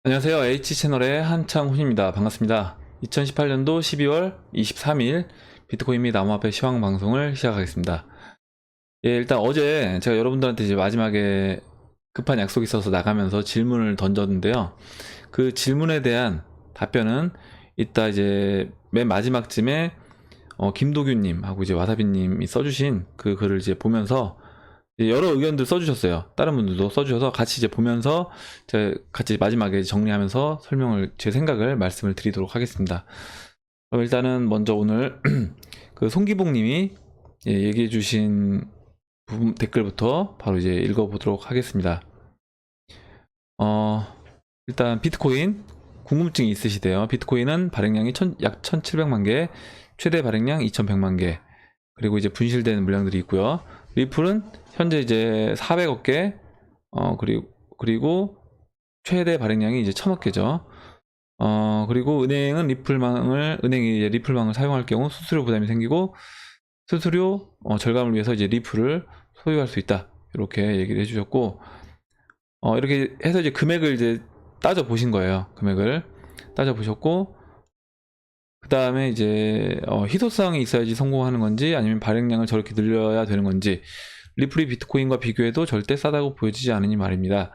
안녕하세요. H채널의 한창훈입니다. 반갑습니다. 2018년도 12월 23일 비트코인 및 암호화폐 시황 방송을 시작하겠습니다. 예, 일단 어제 제가 여러분들한테 이제 마지막에 급한 약속이 있어서 나가면서 질문을 던졌는데요. 그 질문에 대한 답변은 이따 이제 맨 마지막쯤에 김도규님하고 이제 와사비님이 써주신 그 글을 이제 보면서 여러 의견들 써주셨어요. 다른 분들도 써주셔서 같이 이제 보면서 제가 같이 마지막에 정리하면서 제 생각을 말씀을 드리도록 하겠습니다. 그럼 일단은 먼저 오늘 그 송기봉님이 얘기해주신 댓글부터 바로 이제 읽어보도록 하겠습니다. 일단 비트코인 궁금증이 있으시대요. 비트코인은 발행량이 약 1700만 개, 최대 발행량 2100만 개, 그리고 이제 분실되는 물량들이 있고요. 리플은 현재 이제 400억 개, 그리고 최대 발행량이 이제 1000억 개죠. 그리고 은행이 이제 리플망을 사용할 경우 수수료 부담이 생기고 수수료 절감을 위해서 이제 리플을 소유할 수 있다. 이렇게 얘기를 해주셨고, 이렇게 해서 이제 금액을 이제 따져 보신 거예요. 금액을 따져 보셨고, 그 다음에 이제 희소성이 있어야지 성공하는 건지 아니면 발행량을 저렇게 늘려야 되는 건지, 리플이 비트코인과 비교해도 절대 싸다고 보여지지 않으니 말입니다.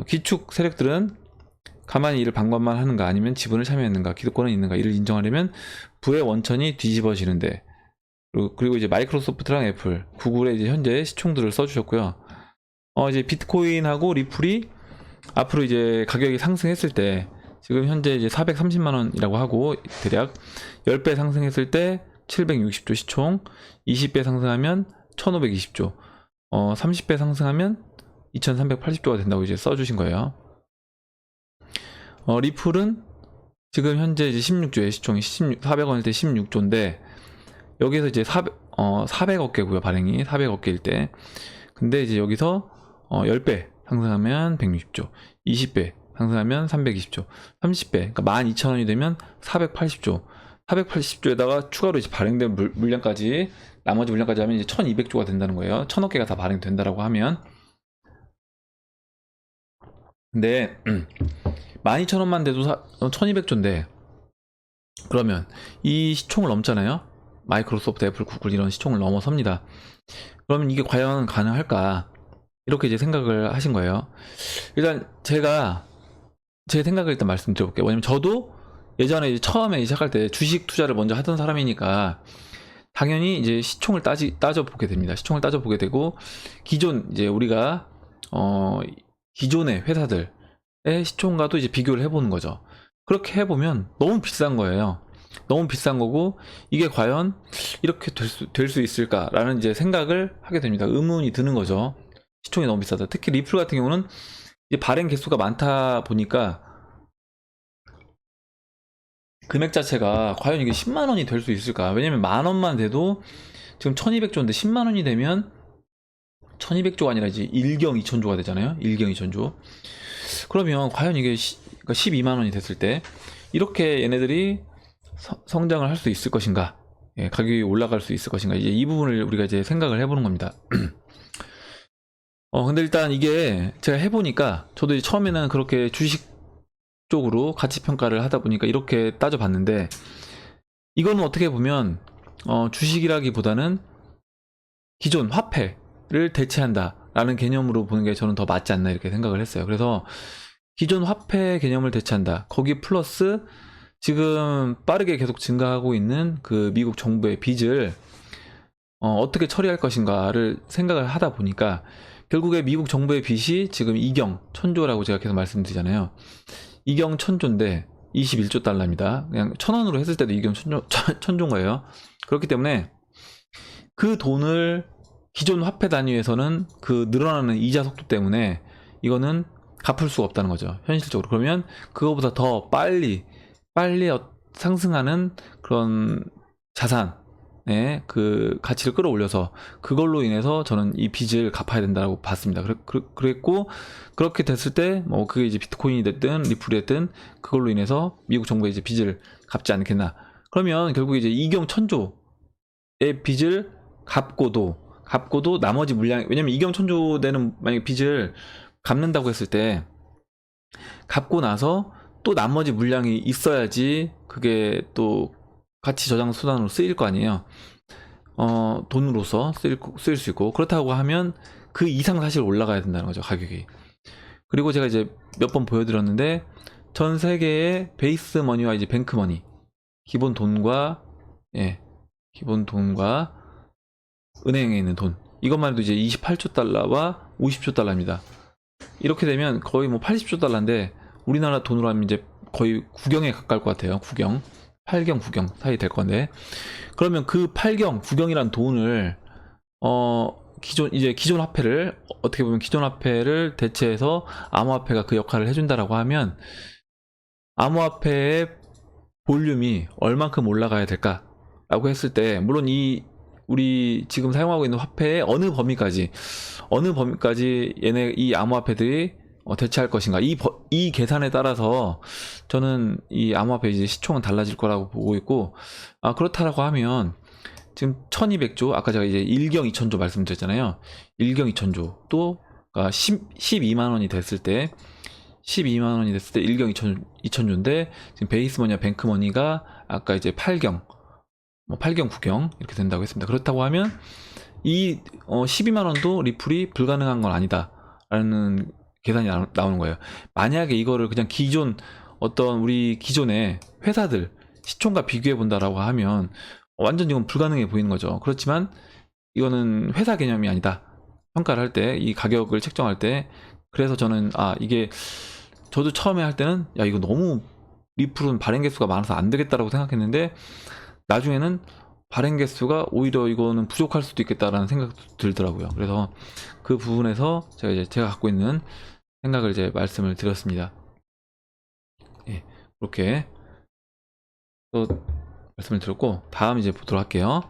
기축 세력들은 가만히 이를 방관만 하는가 아니면 지분을 참여했는가 기득권은 있는가 이를 인정하려면 부의 원천이 뒤집어지는데, 그리고 이제 마이크로소프트랑 애플, 구글의 이제 현재 시총들을 써주셨고요. 이제 비트코인하고 리플이 앞으로 이제 가격이 상승했을 때 지금 현재 이제 430만원이라고 하고, 대략 10배 상승했을 때 760조 시총, 20배 상승하면 1520조, 30배 상승하면 2380조가 된다고 이제 써주신 거예요. 리플은 지금 현재 이제 16조의 시총이 400원일 때 16조인데, 여기서 이제 400억 개고요. 발행이 400억 개일 때. 근데 이제 여기서 10배 상승하면 160조, 20배 상승하면 320조, 30배, 그러니까 12,000원이 되면 480조, 480조에다가 추가로 이제 발행된 물량까지, 나머지 물량까지 하면 이제 1200조가 된다는 거예요. 1000억 개가 다 발행된다라고 하면. 근데 12,000원만 돼도 1200조인데, 그러면 이 시총을 넘잖아요. 마이크로소프트, 애플, 구글 이런 시총을 넘어섭니다. 그러면 이게 과연 가능할까? 이렇게 이제 생각을 하신 거예요. 일단 제가 제 생각을 일단 말씀드려볼게요. 왜냐면 저도 예전에 이제 처음에 시작할 때 주식 투자를 먼저 하던 사람이니까 당연히 이제 시총을 따져보게 됩니다. 시총을 따져보게 되고, 기존 이제 우리가 기존의 회사들의 시총과도 이제 비교를 해보는 거죠. 그렇게 해보면 너무 비싼 거예요. 너무 비싼 거고, 이게 과연 이렇게 될 수 있을까라는 이제 생각을 하게 됩니다. 의문이 드는 거죠. 시총이 너무 비싸다. 특히 리플 같은 경우는 이제 발행 개수가 많다 보니까 금액 자체가 과연 이게 10만 원이 될 수 있을까? 왜냐면 만 원만 돼도 지금 1200조인데 10만 원이 되면 1200조가 아니라 이제 1경 2000조가 되잖아요. 1경 2000조. 그러면 과연 이게 그러니까 12만 원이 됐을 때 이렇게 얘네들이 성장을 할 수 있을 것인가? 예, 가격이 올라갈 수 있을 것인가? 이제 이 부분을 우리가 이제 생각을 해보는 겁니다. 근데 일단 이게 제가 해보니까, 저도 이제 처음에는 그렇게 주식 쪽으로 가치 평가를 하다 보니까 이렇게 따져봤는데, 이거는 어떻게 보면 주식이라기보다는 기존 화폐를 대체한다라는 개념으로 보는 게 저는 더 맞지 않나 이렇게 생각을 했어요. 그래서 기존 화폐 개념을 대체한다. 거기 플러스 지금 빠르게 계속 증가하고 있는 그 미국 정부의 빚을 어떻게 처리할 것인가를 생각을 하다 보니까, 결국에 미국 정부의 빚이 지금 2경 1000조라고 제가 계속 말씀드리잖아요. 2경 1000조인데 21조 달러입니다. 그냥 1000원으로 했을 때도 2경 1000조인 거예요. 그렇기 때문에 그 돈을 기존 화폐 단위에서는 그 늘어나는 이자 속도 때문에 이거는 갚을 수가 없다는 거죠. 현실적으로. 그러면 그거보다 더 빨리 상승하는 그런 자산의 그 가치를 끌어올려서 그걸로 인해서 저는 이 빚을 갚아야 된다고 봤습니다. 그랬고, 그렇게 됐을 때 뭐 그게 이제 비트코인이 됐든 리플이 됐든 그걸로 인해서 미국 정부에 이제 빚을 갚지 않겠나. 그러면 결국 이제 2경 1000조의 빚을 갚고도 나머지 물량, 왜냐면 2경 1000조 되는 만약에 빚을 갚는다고 했을 때 갚고 나서 또 나머지 물량이 있어야지 그게 또 가치 저장 수단으로 쓰일 거 아니에요. 돈으로서 쓰일 수 있고, 그렇다고 하면 그 이상 사실 올라가야 된다는 거죠, 가격이. 그리고 제가 이제 몇 번 보여드렸는데, 전 세계의 베이스 머니와 이제 뱅크 머니, 기본 돈과, 예, 기본 돈과 은행에 있는 돈, 이것만 해도 이제 28조 달러와 50조 달러입니다. 이렇게 되면 거의 뭐 80조 달러인데, 우리나라 돈으로 하면 이제 거의 구경에 가까울 것 같아요. 구경, 8경 9경 사이 될 건데, 그러면 그 8경 9경이란 돈을 기존 화폐를, 어떻게 보면 기존 화폐를 대체해서 암호화폐가 그 역할을 해준다라고 하면, 암호화폐의 볼륨이 얼만큼 올라가야 될까라고 했을 때, 물론 우리 지금 사용하고 있는 화폐의 어느 범위까지 이 암호화폐들이 대체할 것인가, 이 계산에 따라서 저는 이 암호화폐 이제 시총은 달라질 거라고 보고 있고, 그렇다라고 하면 지금 1200조, 아까 제가 이제 1경 2000조 말씀드렸잖아요. 1경 2000조 또 12만 원이 됐을 때 1경 2000조인데, 지금 베이스머니와 뱅크머니가 아까 이제 8경 9경 이렇게 된다고 했습니다. 그렇다고 하면 이 12만 원도 리플이 불가능한 건 아니다라는 계산이 나오는 거예요. 만약에 이거를 그냥 우리 기존의 회사들 시총과 비교해 본다라고 하면 완전 이건 불가능해 보이는 거죠. 그렇지만 이거는 회사 개념이 아니다, 평가를 할 때, 이 가격을 책정할 때. 그래서 저는 이게, 저도 처음에 할 때는 이거 너무 리플은 발행 개수가 많아서 안 되겠다라고 생각했는데, 나중에는 발행 개수가 오히려 이거는 부족할 수도 있겠다라는 생각도 들더라고요. 그래서 그 부분에서 제가 갖고 있는 생각을 이제 말씀을 드렸습니다. 예, 그렇게 또 말씀을 드렸고, 다음 이제 보도록 할게요.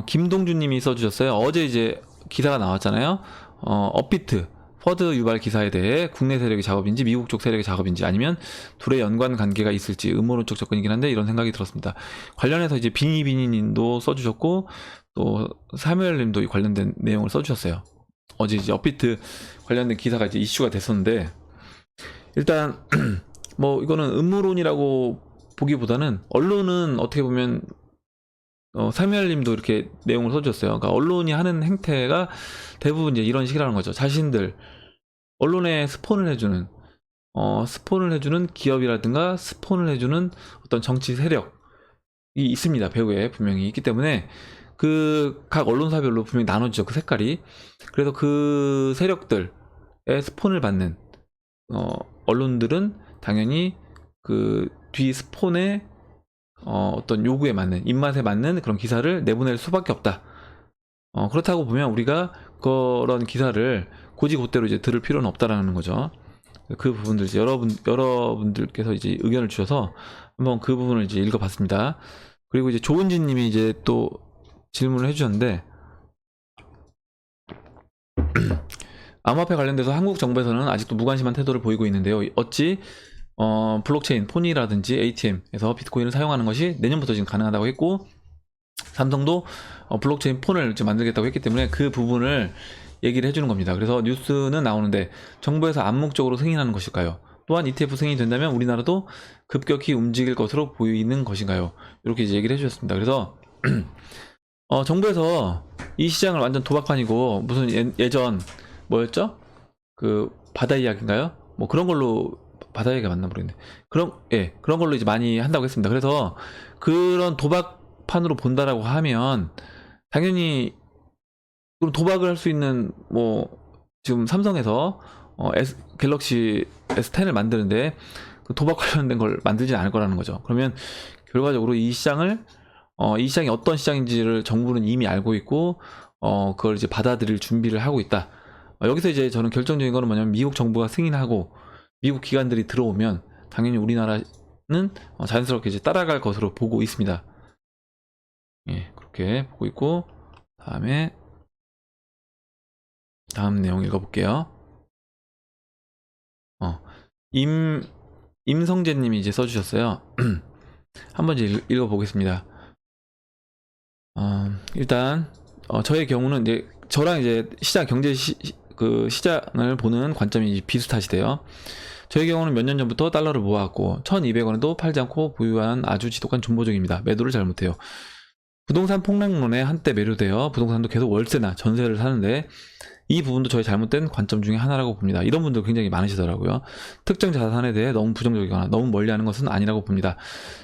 김동준님이 써주셨어요. 어제 이제 기사가 나왔잖아요. 업비트 퍼드 유발 기사에 대해 국내 세력의 작업인지 미국 쪽 세력의 작업인지, 아니면 둘의 연관 관계가 있을지 의문론적 접근이긴 한데 이런 생각이 들었습니다. 관련해서 이제 비니비니님도 써주셨고, 또 사무엘님도 관련된 내용을 써주셨어요. 어제 이제 업비트 관련된 기사가 이제 이슈가 됐었는데, 일단 뭐 이거는 음모론이라고 보기보다는, 언론은 어떻게 보면 사무엘님도 이렇게 내용을 써주셨어요. 그러니까 언론이 하는 행태가 대부분 이제 이런 식이라는 거죠. 자신들 언론에 스폰을 해주는 기업이라든가 스폰을 해주는 어떤 정치 세력이 있습니다. 배후에 분명히 있기 때문에 그 각 언론사별로 분명히 나눠지죠, 그 색깔이. 그래서 그 세력들의 스폰을 받는 언론들은 당연히 그 뒤 스폰의 어떤 요구에 맞는, 입맛에 맞는 그런 기사를 내보낼 수밖에 없다. 그렇다고 보면 우리가 그런 기사를 곧이곧대로 이제 들을 필요는 없다라는 거죠. 그 부분들 이제 여러분들께서 이제 의견을 주셔서 한번 그 부분을 이제 읽어봤습니다. 그리고 이제 조은진님이 이제 또 질문을 해주셨는데, 암호화폐 관련돼서 한국 정부에서는 아직도 무관심한 태도를 보이고 있는데요. 어찌 블록체인 폰이라든지 ATM에서 비트코인을 사용하는 것이 내년부터 지금 가능하다고 했고, 삼성도 블록체인 폰을 지금 만들겠다고 했기 때문에 그 부분을 얘기를 해주는 겁니다. 그래서 뉴스는 나오는데, 정부에서 암묵적으로 승인하는 것일까요? 또한 ETF 승인이 된다면 우리나라도 급격히 움직일 것으로 보이는 것인가요? 이렇게 이제 얘기를 해주셨습니다. 그래서 정부에서 이 시장을 완전 도박판이고, 무슨 예전 뭐였죠? 그 바다 이야기인가요? 뭐 그런 걸로, 바다 이야기가 맞나 모르겠네. 그런 걸로 이제 많이 한다고 했습니다. 그래서 그런 도박판으로 본다라고 하면, 당연히 그럼 도박을 할 수 있는, 지금 삼성에서 갤럭시 S10을 만드는데 그 도박 관련된 걸 만들진 않을 거라는 거죠. 그러면 결과적으로 이 시장이 어떤 시장인지를 정부는 이미 알고 있고, 그걸 이제 받아들일 준비를 하고 있다. 여기서 이제 저는 결정적인 거는 뭐냐면, 미국 정부가 승인하고 미국 기관들이 들어오면 당연히 우리나라는 자연스럽게 이제 따라갈 것으로 보고 있습니다. 예, 그렇게 보고 있고, 다음 내용 읽어볼게요. 임성재님이 이제 써주셨어요. 한번 이제 읽어보겠습니다. 일단 저의 경우는 이제 저랑 이제 시장 경제 시장을 보는 관점이 비슷하시대요. 저의 경우는 몇 년 전부터 달러를 모아왔고 1200원에도 팔지 않고 보유한 아주 지독한 존버족입니다. 매도를 잘 못해요. 부동산 폭락론에 한때 매료되어 부동산도 계속 월세나 전세를 사는데 이 부분도 저의 잘못된 관점 중에 하나라고 봅니다. 이런 분들 굉장히 많으시더라고요. 특정 자산에 대해 너무 부정적이거나 너무 멀리하는 것은 아니라고 봅니다.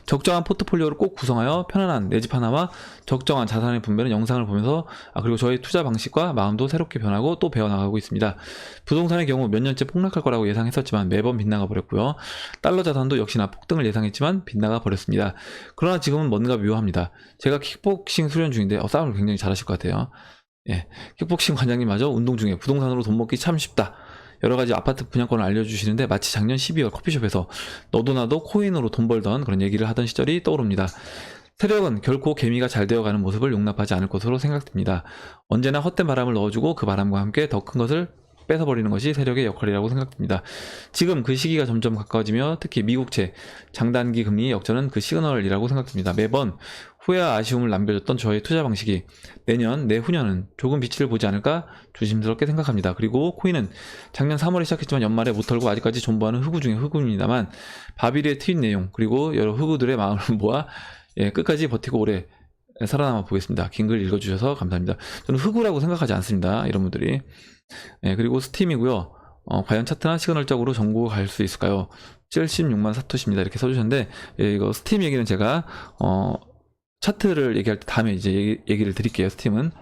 적정한 포트폴리오를 꼭 구성하여 편안한 내 집 하나와 적정한 자산의 분배는 영상을 보면서 그리고 저의 투자 방식과 마음도 새롭게 변하고 또 배워나가고 있습니다. 부동산의 경우 몇 년째 폭락할 거라고 예상했었지만 매번 빗나가 버렸고요. 달러 자산도 역시나 폭등을 예상했지만 빗나가 버렸습니다. 그러나 지금은 뭔가 묘합니다. 제가 킥복싱 수련 중인데 싸움을 굉장히 잘하실 것 같아요. 예, 킥복싱 관장님마저 운동 중에 부동산으로 돈 먹기 참 쉽다. 여러가지 아파트 분양권을 알려주시는데 마치 작년 12월 커피숍에서 너도 나도 코인으로 돈 벌던 그런 얘기를 하던 시절이 떠오릅니다. 세력은 결코 개미가 잘 되어가는 모습을 용납하지 않을 것으로 생각됩니다. 언제나 헛된 바람을 넣어주고 그 바람과 함께 더 큰 것을 뺏어버리는 것이 세력의 역할이라고 생각됩니다. 지금 그 시기가 점점 가까워지며 특히 미국채 장단기 금리 역전은 그 시그널이라고 생각됩니다. 매번 후회와 아쉬움을 남겨줬던 저의 투자 방식이 내년, 내후년은 조금 빛을 보지 않을까 조심스럽게 생각합니다. 그리고 코인은 작년 3월에 시작했지만 연말에 못 털고 아직까지 존버하는 흑우 중에 흑우입니다만 바비리의 트윗 내용 그리고 여러 흑우들의 마음을 모아 끝까지 버티고 오래 살아남아 보겠습니다. 긴 글 읽어주셔서 감사합니다. 저는 흑우라고 생각하지 않습니다. 이런 분들이. 그리고 스팀이고요. 과연 차트나 시그널적으로 정보가 갈 수 있을까요? 76만 사토시입니다. 이렇게 써주셨는데 이거 스팀 얘기는 제가 차트를 얘기할 때 다음에 이제 얘기를 드릴게요. 스팀은.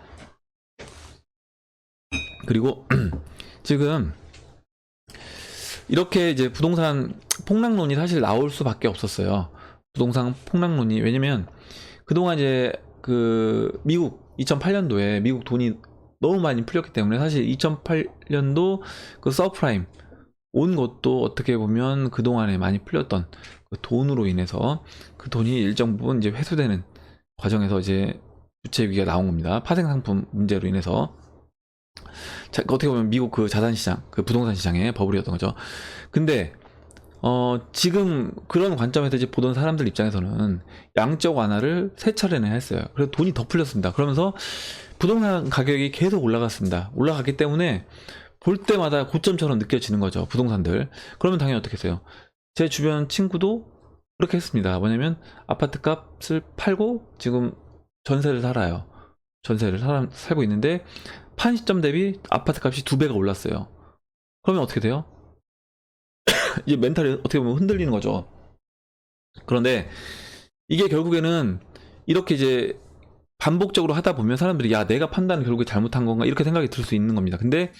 그리고 지금 이렇게 이제 부동산 폭락론이 사실 나올 수밖에 없었어요. 부동산 폭락론이. 왜냐면 그동안 이제 그 미국 2008년도에 미국 돈이 너무 많이 풀렸기 때문에 사실 2008년도 그 서프라임 온 것도 어떻게 보면 그동안에 많이 풀렸던 그 돈으로 인해서 그 돈이 일정 부분 이제 회수되는 과정에서 이제 부채 위기가 나온 겁니다. 파생상품 문제로 인해서. 자, 어떻게 보면 미국 그 자산시장, 그 부동산 시장의 버블이었던 거죠. 근데 지금 그런 관점에서 이제 보던 사람들 입장에서는 양적 완화를 세 차례나 했어요. 그래서 돈이 더 풀렸습니다. 그러면서 부동산 가격이 계속 올라갔습니다. 올라갔기 때문에 볼 때마다 고점처럼 느껴지는 거죠. 부동산들. 그러면 당연히 어떻게 했어요? 제 주변 친구도 그렇게 했습니다. 뭐냐면 아파트 값을 팔고 지금 전세를 살아요. 전세를 살고 있는데 판 시점 대비 아파트 값이 2배가 올랐어요. 그러면 어떻게 돼요? 이제 멘탈이 어떻게 보면 흔들리는 거죠. 그런데 이게 결국에는 이렇게 이제 반복적으로 하다 보면 사람들이 야 내가 판단을 결국에 잘못한 건가 이렇게 생각이 들 수 있는 겁니다. 근데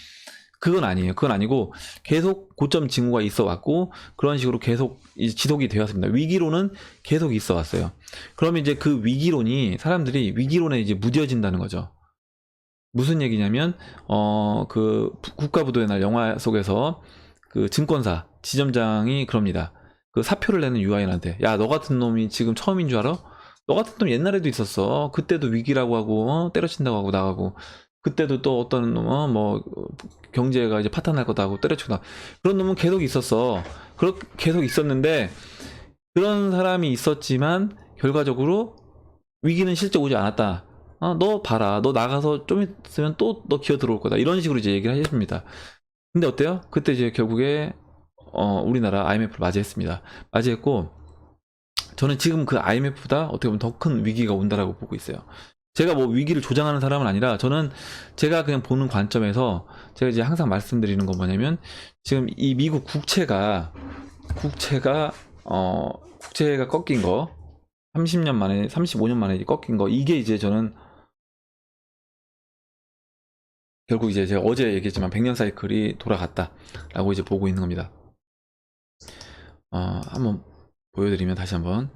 그건 아니에요. 그건 아니고 계속 고점 징후가 있어 왔고 그런 식으로 계속 이제 지속이 되었습니다. 위기론은 계속 있어 왔어요. 그러면 이제 그 위기론이 사람들이 위기론에 이제 무뎌진다는 거죠. 무슨 얘기냐면 그 국가부도의 날 영화 속에서 그 증권사 지점장이 그럽니다. 그 사표를 내는 유아인한테 야 너 같은 놈이 지금 처음인 줄 알아? 너 같은 놈 옛날에도 있었어. 그때도 위기라고 하고 때려친다고 하고 나가고 그때도 또 어떤 놈은 뭐 경제가 이제 파탄날 거다 하고 때려치고 나 그런 놈은 계속 있었어. 계속 있었는데 그런 사람이 있었지만 결과적으로 위기는 실제 오지 않았다. 너 봐라. 너 나가서 좀 있으면 또 너 기어 들어올 거다. 이런 식으로 이제 얘기를 하셨습니다. 근데 어때요? 그때 이제 결국에 우리나라 IMF를 맞이했습니다. 맞이했고 저는 지금 그 IMF보다 어떻게 보면 더 큰 위기가 온다라고 보고 있어요. 제가 뭐 위기를 조장하는 사람은 아니라 저는 제가 그냥 보는 관점에서 제가 이제 항상 말씀드리는 건 뭐냐면 지금 이 미국 국채가 꺾인 거 30년 만에 35년 만에 꺾인 거 이게 이제 저는 결국 이제 제가 어제 얘기했지만 100년 사이클이 돌아갔다라고 이제 보고 있는 겁니다. 한번 보여드리면 다시 한번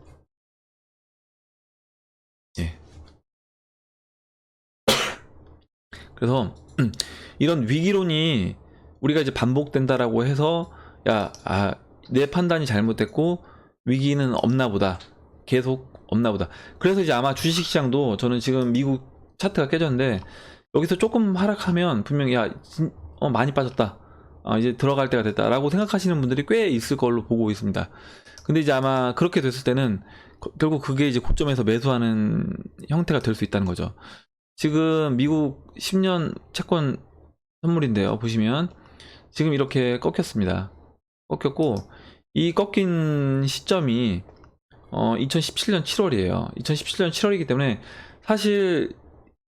그래서 이런 위기론이 우리가 이제 반복된다라고 해서 내 판단이 잘못됐고 위기는 없나 보다 계속 없나 보다 그래서 이제 아마 주식시장도 저는 지금 미국 차트가 깨졌는데 여기서 조금 하락하면 분명히 많이 빠졌다 이제 들어갈 때가 됐다 라고 생각하시는 분들이 꽤 있을 걸로 보고 있습니다. 근데 이제 아마 그렇게 됐을 때는 결국 그게 이제 고점에서 매수하는 형태가 될 수 있다는 거죠. 지금 미국 10년 채권 선물인데요. 보시면 지금 이렇게 꺾였습니다. 꺾였고, 이 꺾인 시점이 2017년 7월이에요. 2017년 7월이기 때문에 사실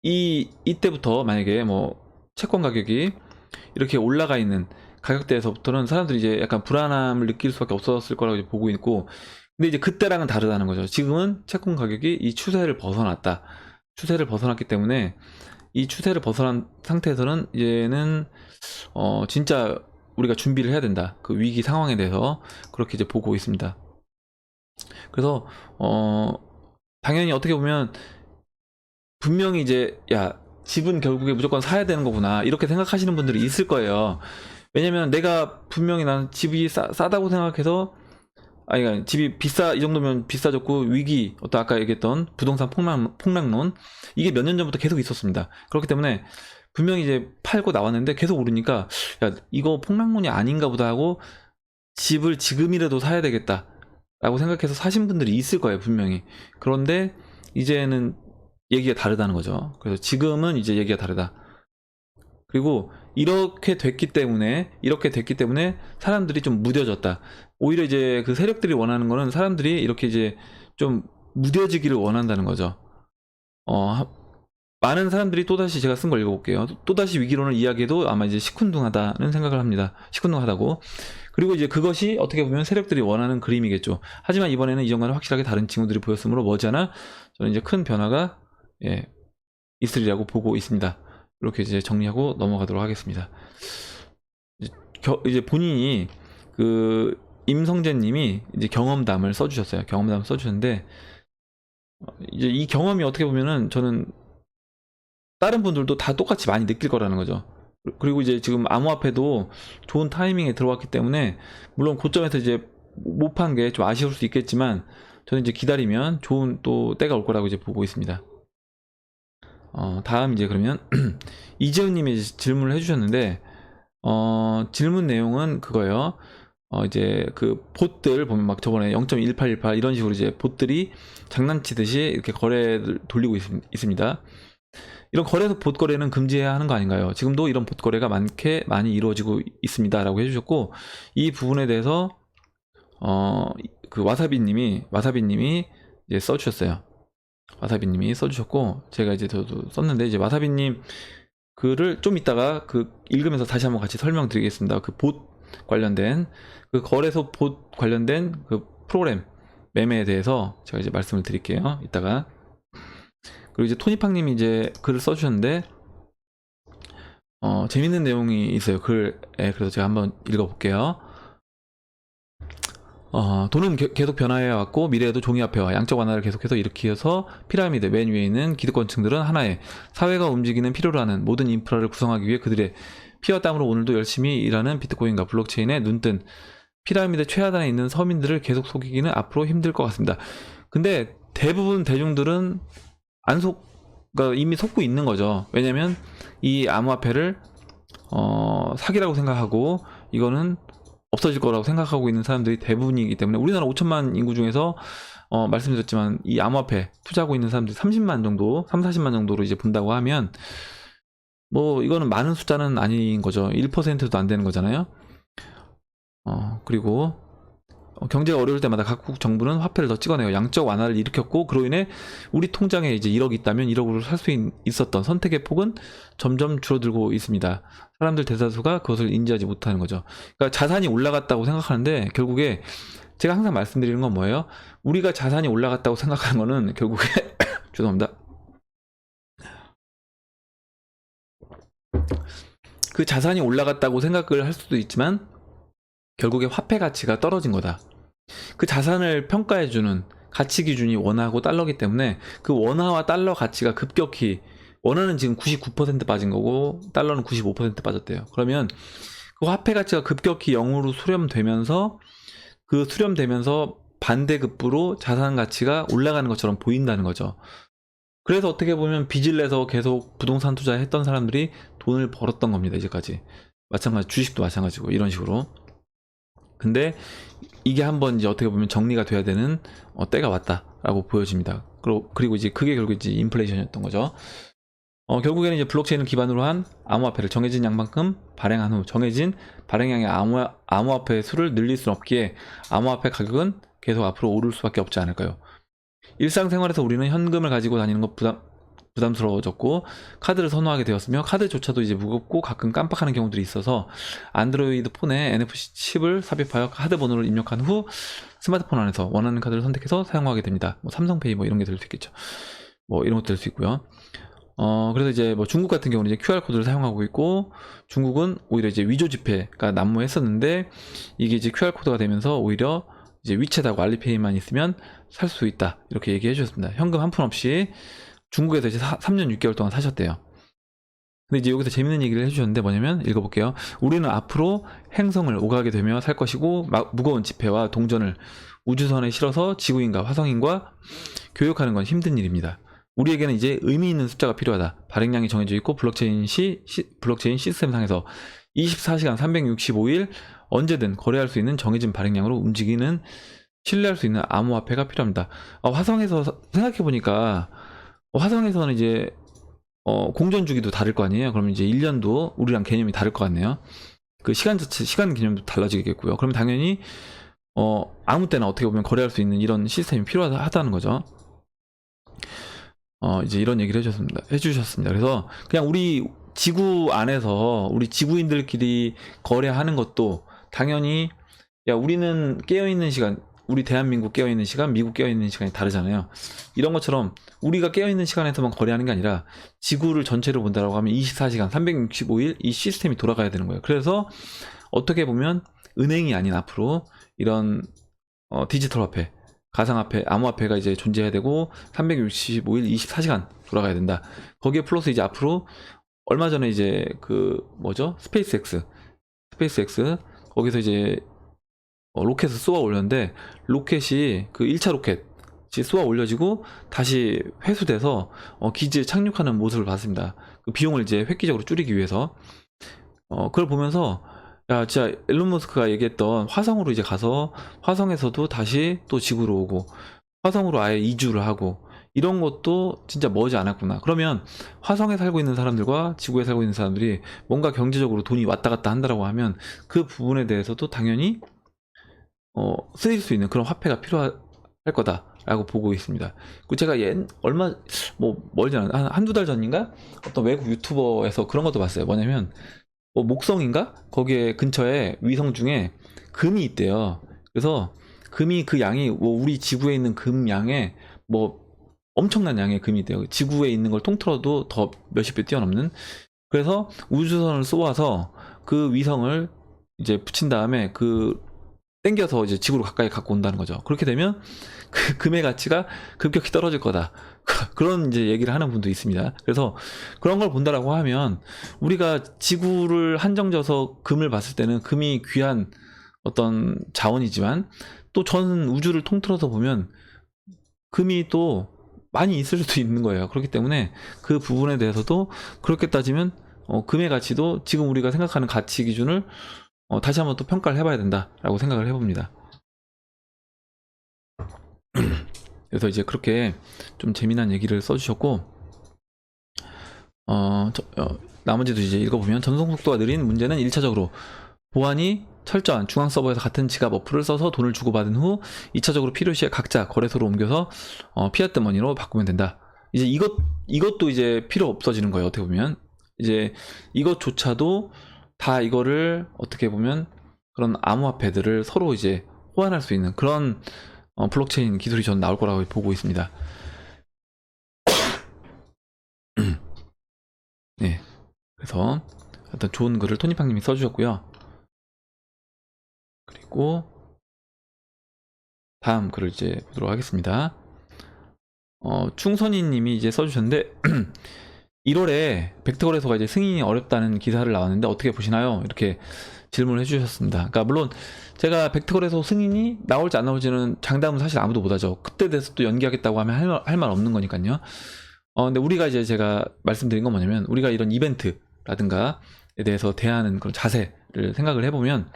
이때부터 만약에 뭐 채권 가격이 이렇게 올라가 있는 가격대에서부터는 사람들이 이제 약간 불안함을 느낄 수밖에 없었을 거라고 이제 보고 있고, 근데 이제 그때랑은 다르다는 거죠. 지금은 채권 가격이 이 추세를 벗어났다. 추세를 벗어났기 때문에 이 추세를 벗어난 상태에서는 얘는 진짜 우리가 준비를 해야 된다. 그 위기 상황에 대해서 그렇게 이제 보고 있습니다. 그래서 당연히 어떻게 보면 분명히 이제 야 집은 결국에 무조건 사야 되는 거구나 이렇게 생각하시는 분들이 있을 거예요. 왜냐면 내가 분명히 난 집이 싸다고 생각해서 아니 그러니까 집이 이 정도면 비싸졌고 위기 어떤 아까 얘기했던 부동산 폭락론 이게 몇 년 전부터 계속 있었습니다. 그렇기 때문에 분명히 이제 팔고 나왔는데 계속 오르니까 야 이거 폭락론이 아닌가 보다 하고 집을 지금이라도 사야 되겠다 라고 생각해서 사신 분들이 있을 거예요 분명히. 그런데 이제는 얘기가 다르다는 거죠. 그래서 지금은 이제 얘기가 다르다. 그리고 이렇게 됐기 때문에 사람들이 좀 무뎌졌다. 오히려 이제 그 세력들이 원하는 거는 사람들이 이렇게 이제 좀 무뎌지기를 원한다는 거죠. 많은 사람들이 또다시 제가 쓴 걸 읽어볼게요. 또다시 위기론을 이야기해도 아마 이제 시큰둥하다는 생각을 합니다. 시큰둥하다고. 그리고 이제 그것이 어떻게 보면 세력들이 원하는 그림이겠죠. 하지만 이번에는 이전과는 확실하게 다른 징후들이 보였으므로 머지않아 저는 이제 큰 변화가 있으리라고 보고 있습니다. 이렇게 이제 정리하고 넘어가도록 하겠습니다. 이제 본인이 그 임성재님이 이제 경험담을 써주셨어요. 경험담을 써주셨는데 이제 이 경험이 어떻게 보면은 저는 다른 분들도 다 똑같이 많이 느낄 거라는 거죠. 그리고 이제 지금 암호화폐도 좋은 타이밍에 들어왔기 때문에 물론 고점에서 이제 못 판 게 좀 아쉬울 수 있겠지만 저는 이제 기다리면 좋은 또 때가 올 거라고 이제 보고 있습니다. 다음 이제 그러면 이재훈님이 질문을 해주셨는데 질문 내용은 그거예요. 이제 그 봇들 보면 막 저번에 0.1818 이런 식으로 이제 봇들이 장난치듯이 이렇게 거래를 돌리고 있습니다. 이런 봇 거래는 금지해야 하는 거 아닌가요? 지금도 이런 봇 거래가 많이 이루어지고 있습니다라고 해주셨고 이 부분에 대해서 그 와사비님이 이제 써주셨어요. 와사비님이 써주셨고 제가 이제 저도 썼는데 이제 와사비님 글을 좀 이따가 그 읽으면서 다시 한번 같이 설명드리겠습니다. 그 봇 관련된 그 거래소 봇 관련된 그 프로그램 매매에 대해서 제가 이제 말씀을 드릴게요. 이따가. 그리고 이제 토니팡님이 이제 글을 써주셨는데 재밌는 내용이 있어요. 글에. 그래서 제가 한번 읽어볼게요. 돈은 계속 변화해 왔고 미래에도 종이화폐와 양적 완화를 계속해서 일으켜서 피라미드 맨 위에 있는 기득권층들은 하나의 사회가 움직이는 필요로 하는 모든 인프라를 구성하기 위해 그들의 피와 땀으로 오늘도 열심히 일하는 비트코인과 블록체인에 눈뜬 피라미드 최하단에 있는 서민들을 계속 속이기는 앞으로 힘들 것 같습니다. 근데 대부분 대중들은 그러니까 이미 속고 있는 거죠. 왜냐면 이 암호화폐를 사기라고 생각하고 이거는 없어질 거라고 생각하고 있는 사람들이 대부분이기 때문에 우리나라 5천만 인구 중에서 말씀드렸지만 이 암호화폐 투자하고 있는 사람들이 30만 정도, 40만 정도로 이제 본다고 하면 뭐 이거는 많은 숫자는 아닌 거죠. 1%도 안 되는 거잖아요. 그리고 경제가 어려울 때마다 각국 정부는 화폐를 더 찍어내고 양적 완화를 일으켰고 그로 인해 우리 통장에 이제 1억이 있다면 1억으로 살 수 있었던 선택의 폭은 점점 줄어들고 있습니다. 사람들 대다수가 그것을 인지하지 못하는 거죠. 그러니까 자산이 올라갔다고 생각하는데 결국에 제가 항상 말씀드리는 건 뭐예요? 우리가 자산이 올라갔다고 생각하는 거는 결국에 죄송합니다. 그 자산이 올라갔다고 생각을 할 수도 있지만 결국에 화폐 가치가 떨어진 거다. 그 자산을 평가해주는 가치 기준이 원화하고 달러기 때문에 그 원화와 달러 가치가 급격히 원화는 지금 99% 빠진 거고 달러는 95% 빠졌대요. 그러면 그 화폐 가치가 급격히 0으로 수렴되면서 그 수렴되면서 반대급부로 자산 가치가 올라가는 것처럼 보인다는 거죠. 그래서 어떻게 보면 빚을 내서 계속 부동산 투자했던 사람들이 돈을 벌었던 겁니다. 이제까지. 마찬가지 주식도 마찬가지고 이런 식으로. 근데 이게 한번 이제 어떻게 보면 정리가 돼야 되는 때가 왔다라고 보여집니다. 그리고 이제 그게 결국 이제 인플레이션이었던 거죠. 결국에는 이제 블록체인을 기반으로 한 암호화폐를 정해진 양만큼 발행한 후 정해진 발행량의 암호화폐의 수를 늘릴 수는 없기에 암호화폐 가격은 계속 앞으로 오를 수밖에 없지 않을까요? 일상생활에서 우리는 현금을 가지고 다니는 것 부담스러워졌고 카드를 선호하게 되었으며 카드조차도 이제 무겁고 가끔 깜빡하는 경우들이 있어서 안드로이드 폰에 NFC 칩을 삽입하여 카드 번호를 입력한 후 스마트폰 안에서 원하는 카드를 선택해서 사용하게 됩니다. 뭐 삼성페이 뭐 이런 게 될 수 있겠죠. 뭐 이런 것도 될 수 있고요. 그래서 이제 뭐 중국 같은 경우는 이제 QR코드를 사용하고 있고, 중국은 오히려 이제 위조 지폐가 난무했었는데, 이게 이제 QR코드가 되면서 오히려 이제 위챗하고 알리페이만 있으면 살 수 있다. 이렇게 얘기해 주셨습니다. 현금 한 푼 없이 중국에서 이제 3년 6개월 동안 사셨대요. 근데 이제 여기서 재밌는 얘기를 해주셨는데 뭐냐면, 읽어볼게요. 우리는 앞으로 행성을 오가게 되며 살 것이고, 무거운 지폐와 동전을 우주선에 실어서 지구인과 화성인과 교역하는 건 힘든 일입니다. 우리에게는 이제 의미 있는 숫자가 필요하다. 발행량이 정해져 있고 블록체인 시스템상에서 24시간 365일 언제든 거래할 수 있는 정해진 발행량으로 움직이는 신뢰할 수 있는 암호화폐가 필요합니다. 화성에서 생각해보니까 화성에서는 이제 공전 주기도 다를 거 아니에요. 그러면 이제 1년도 우리랑 개념이 다를 것 같네요. 그 시간 개념도 달라지겠고요. 그러면 당연히 아무 때나 어떻게 보면 거래할 수 있는 이런 시스템이 필요하다는 거죠. 이제 이런 얘기를 해주셨습니다. 그래서 그냥 우리 지구 안에서 우리 지구인들끼리 거래하는 것도 당연히, 야, 우리는 깨어있는 시간, 우리 대한민국 깨어있는 시간, 미국 깨어있는 시간이 다르잖아요. 이런 것처럼 우리가 깨어있는 시간에서만 거래하는 게 아니라 지구를 전체로 본다라고 하면 24시간 365일 이 시스템이 돌아가야 되는 거예요. 그래서 어떻게 보면 은행이 아닌 앞으로 이런 디지털 화폐, 가상화폐, 암호화폐가 이제 존재해야 되고 365일 24시간 돌아가야 된다. 거기에 플러스 이제 앞으로 얼마 전에 이제 그 뭐죠? 스페이스X 거기서 이제 로켓을 쏘아 올렸는데, 로켓이 그 1차 로켓이 쏘아 올려지고 다시 회수돼서 기지에 착륙하는 모습을 봤습니다. 그 비용을 이제 획기적으로 줄이기 위해서. 그걸 보면서 야, 진짜 일론 머스크가 얘기했던 화성으로 이제 가서 화성에서도 다시 또 지구로 오고 화성으로 아예 이주를 하고 이런 것도 진짜 머지 않았구나. 그러면 화성에 살고 있는 사람들과 지구에 살고 있는 사람들이 뭔가 경제적으로 돈이 왔다 갔다 한다라고 하면 그 부분에 대해서도 당연히 쓰일 수 있는 그런 화폐가 필요할 거다라고 보고 있습니다. 그 제가 얼마 멀지 않아 한두 달 전인가 어떤 외국 유튜버에서 그런 것도 봤어요. 뭐냐면 목성인가? 거기에 근처에 위성 중에 금이 있대요. 그래서 금이 그 양이 우리 지구에 있는 금 양의 엄청난 양의 금이 있대요. 지구에 있는 걸 통틀어도 더 몇십 배 뛰어넘는. 그래서 우주선을 쏘아서 그 위성을 이제 붙인 다음에 땡겨서 이제 지구로 가까이 갖고 온다는 거죠. 그렇게 되면 그 금의 가치가 급격히 떨어질 거다. 그런 이제 얘기를 하는 분도 있습니다. 그래서 그런 걸 본다라고 하면 우리가 지구를 한정져서 금을 봤을 때는 금이 귀한 어떤 자원이지만 또 전 우주를 통틀어서 보면 금이 또 많이 있을 수도 있는 거예요. 그렇기 때문에 그 부분에 대해서도 그렇게 따지면 금의 가치도 지금 우리가 생각하는 가치 기준을 다시 한번 또 평가를 해봐야 된다라고 생각을 해봅니다. 그래서 이제 그렇게 좀 재미난 얘기를 써주셨고, 나머지도 이제 읽어보면 전송 속도가 느린 문제는 1차적으로 보안이 철저한 중앙 서버에서 같은 지갑 어플을 써서 돈을 주고받은 후 2차적으로 필요시에 각자 거래소로 옮겨서 피아트 머니로 바꾸면 된다. 이제 이것도 이제 필요 없어지는 거예요. 어떻게 보면 이제 이것조차도 다 이거를 어떻게 보면 그런 암호화폐들을 서로 이제 호환할 수 있는 그런 블록체인 기술이 저는 나올 거라고 보고 있습니다. 네, 그래서 어떤 좋은 글을 토니팡님이 써주셨고요. 그리고 다음 글을 이제 보도록 하겠습니다. 충선이님이 이제 써주셨는데 1월에 벡터거래소가 이제 승인이 어렵다는 기사를 나왔는데 어떻게 보시나요? 이렇게 질문을 해주셨습니다. 그러니까 물론 제가 벡터거래소 승인이 나올지 안 나올지는 장담은 사실 아무도 못하죠. 그때 돼서 또 연기하겠다고 하면 할 말 없는 거니까요. 근데 우리가 이제 제가 말씀드린 건 뭐냐면 우리가 이런 이벤트라든가에 대해서 대하는 그런 자세를 생각을 해보면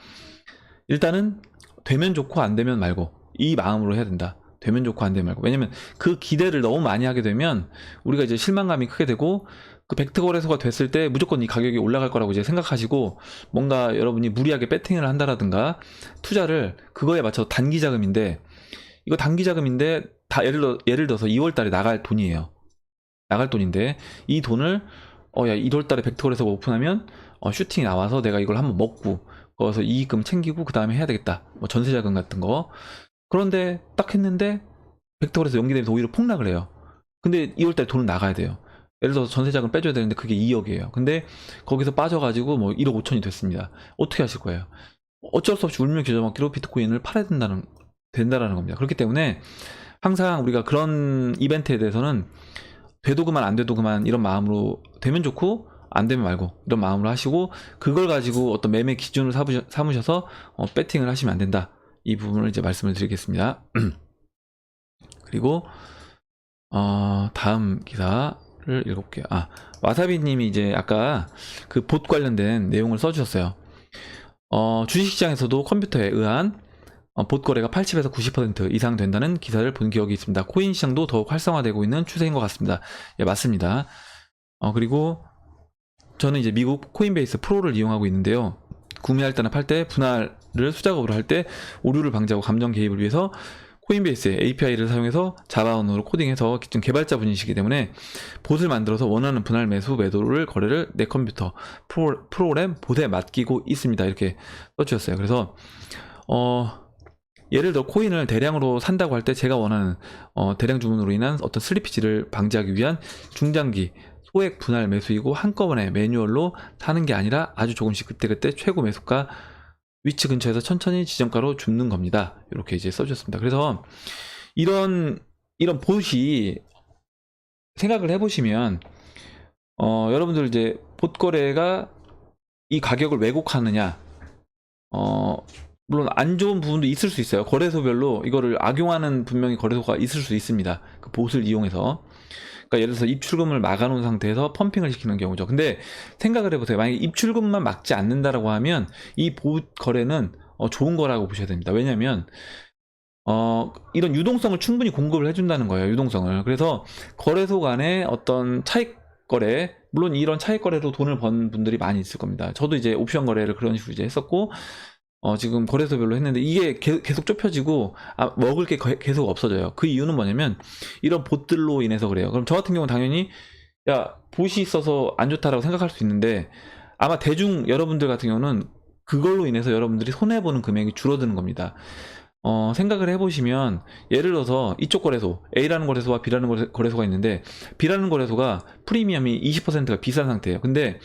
일단은 되면 좋고 안 되면 말고 이 마음으로 해야 된다. 되면 좋고 안 되면 말고. 왜냐면 그 기대를 너무 많이 하게 되면 우리가 이제 실망감이 크게 되고 그 벡터 거래소가 됐을 때 무조건 이 가격이 올라갈 거라고 이제 생각하시고 뭔가 여러분이 무리하게 배팅을 한다라든가 투자를 그거에 맞춰서 단기 자금인데 이거 단기 자금인데 다 예를 들어서 2월 달에 나갈 돈이에요. 나갈 돈인데 이 돈을 야 1월 달에 벡터 거래소가 오픈하면 슈팅이 나와서 내가 이걸 한번 먹고 거기서 이익금 챙기고 그 다음에 해야 되겠다. 뭐 전세 자금 같은 거. 그런데 딱 했는데 벡터 거래소 연기되면서 오히려 폭락을 해요. 근데 2월 달에 돈을 나가야 돼요. 예를 들어서 전세 자금 빼줘야 되는데 그게 2억이에요. 근데 거기서 빠져가지고 뭐 1억 5천이 됐습니다. 어떻게 하실 거예요? 어쩔 수 없이 울며 겨자 먹기로 비트코인을 팔아야 된다라는 겁니다. 그렇기 때문에 항상 우리가 그런 이벤트에 대해서는 돼도 그만 안 돼도 그만 이런 마음으로 되면 좋고 안 되면 말고 이런 마음으로 하시고 그걸 가지고 어떤 매매 기준을 삼으셔서 배팅을 하시면 안 된다. 이 부분을 이제 말씀을 드리겠습니다. 그리고 다음 기사를 읽어볼게요. 와사비님이 이제 아까 그 봇 관련된 내용을 써주셨어요. 주식시장에서도 컴퓨터에 의한 봇 거래가 80에서 90% 이상 된다는 기사를 본 기억이 있습니다. 코인 시장도 더욱 활성화되고 있는 추세인 것 같습니다. 예, 맞습니다. 그리고 저는 이제 미국 코인베이스 프로를 이용하고 있는데요. 구매할 때나 팔 때 분할을 수작업으로 할 때 오류를 방지하고 감정 개입을 위해서 코인베이스의 API를 사용해서 자바 언어로 코딩해서 기존 개발자분이시기 때문에 봇을 만들어서 원하는 분할 매도를 거래를 내 컴퓨터 프로그램 봇에 맡기고 있습니다. 이렇게 써주셨어요. 그래서 예를 들어 코인을 대량으로 산다고 할 때 제가 원하는 대량 주문으로 인한 어떤 슬리피지를 방지하기 위한 중장기 소액 분할 매수이고 한꺼번에 매뉴얼로 사는 게 아니라 아주 조금씩 그때그때 최고 매수가 위치 근처에서 천천히 지정가로 줍는 겁니다. 이렇게 이제 써주셨습니다. 그래서 이런 봇이 생각을 해보시면 여러분들 이제 봇 거래가 이 가격을 왜곡하느냐 물론 안 좋은 부분도 있을 수 있어요. 거래소별로 이거를 악용하는 분명히 거래소가 있을 수 있습니다. 그 봇을 이용해서. 그러니까 예를 들어서 입출금을 막아놓은 상태에서 펌핑을 시키는 경우죠. 근데 생각을 해보세요. 만약에 입출금만 막지 않는다라고 하면 이 봇 거래는 좋은 거라고 보셔야 됩니다. 왜냐면 이런 유동성을 충분히 공급을 해준다는 거예요. 유동성을. 그래서 거래소 간의 어떤 차익 거래, 물론 이런 차익 거래로 돈을 번 분들이 많이 있을 겁니다. 저도 이제 옵션 거래를 그런 식으로 이제 했었고 지금 거래소별로 했는데 이게 계속 좁혀지고 먹을 게 계속 없어져요. 그 이유는 뭐냐면 이런 봇들로 인해서 그래요. 그럼 저 같은 경우는 당연히 봇이 있어서 안 좋다라고 생각할 수 있는데 아마 대중 여러분들 같은 경우는 그걸로 인해서 여러분들이 손해보는 금액이 줄어드는 겁니다. 생각을 해보시면 예를 들어서 이쪽 거래소 A라는 거래소와 B라는 거래소가 있는데 B라는 거래소가 프리미엄이 20%가 비싼 상태예요. 근데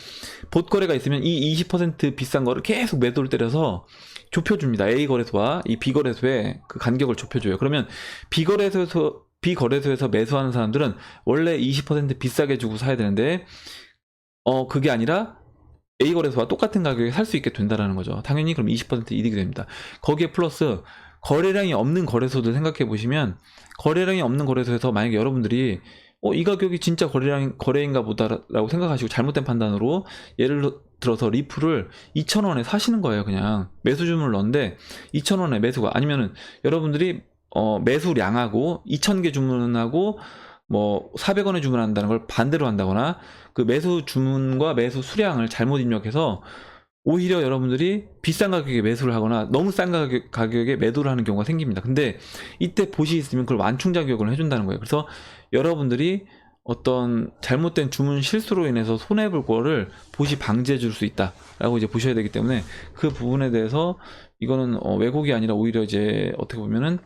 봇 거래가 있으면 이 20% 비싼 거를 계속 매도를 때려서 좁혀줍니다. A 거래소와 이 B 거래소의 그 간격을 좁혀줘요. 그러면 B 거래소에서 매수하는 사람들은 원래 20% 비싸게 주고 사야 되는데 그게 아니라 A 거래소와 똑같은 가격에 살 수 있게 된다는 거죠. 당연히 그럼 20% 이득이 됩니다. 거기에 플러스 거래량이 없는 거래소들 생각해 보시면 거래량이 없는 거래소에서 만약에 여러분들이 이 가격이 진짜 거래인가 보다라고 생각하시고 잘못된 판단으로 예를 들어서 리플을 2,000원에 사시는 거예요. 그냥 매수 주문을 넣는데 2,000원에 매수가 아니면은 여러분들이 매수량하고 2,000개 주문하고 뭐 400원에 주문한다는 걸 반대로 한다거나 그 매수 주문과 매수 수량을 잘못 입력해서 오히려 여러분들이 비싼 가격에 매수를 하거나 너무 싼 가격에 매도를 하는 경우가 생깁니다. 근데 이때 봇이 있으면 그걸 완충작용을 해준다는 거예요. 그래서 여러분들이 어떤 잘못된 주문 실수로 인해서 손해볼 거를 봇이 방지해 줄 수 있다라고 이제 보셔야 되기 때문에 그 부분에 대해서 이거는 왜곡이 아니라 오히려 이제 어떻게 보면은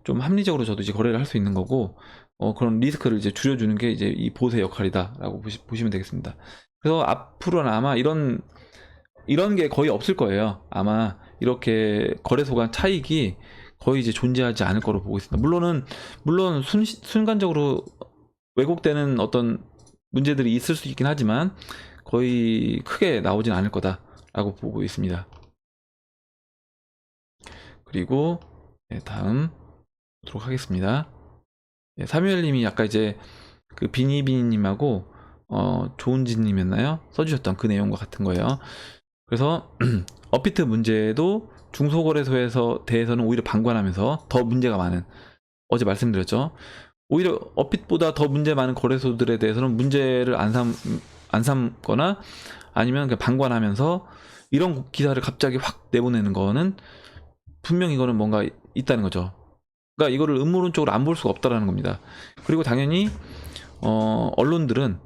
좀 합리적으로 저도 이제 거래를 할 수 있는 거고 그런 리스크를 이제 줄여주는 게 이제 이 봇의 역할이다라고 보시면 되겠습니다. 그래서 앞으로는 아마 이런 게 거의 없을 거예요. 아마 이렇게 거래소 간 차익이 거의 이제 존재하지 않을 거로 보고 있습니다. 물론 순간적으로 왜곡되는 어떤 문제들이 있을 수 있긴 하지만 거의 크게 나오진 않을 거다라고 보고 있습니다. 그리고 다음 보도록 하겠습니다. 사뮤엘님이 아까 이제 그 비니비니님하고 조은지님이었나요? 써주셨던 그 내용과 같은 거예요. 그래서 업비트 문제도 중소거래소에서 대해서는 오히려 방관하면서 더 문제가 많은 어제 말씀드렸죠. 오히려 업빗보다 더 문제 많은 거래소들에 대해서는 문제를 안 삼거나 아니면 그냥 방관하면서 이런 기사를 갑자기 확 내보내는 거는 분명 이거는 뭔가 있다는 거죠. 그러니까 이거를 음모론적으로 안 볼 수가 없다라는 겁니다. 그리고 당연히 언론들은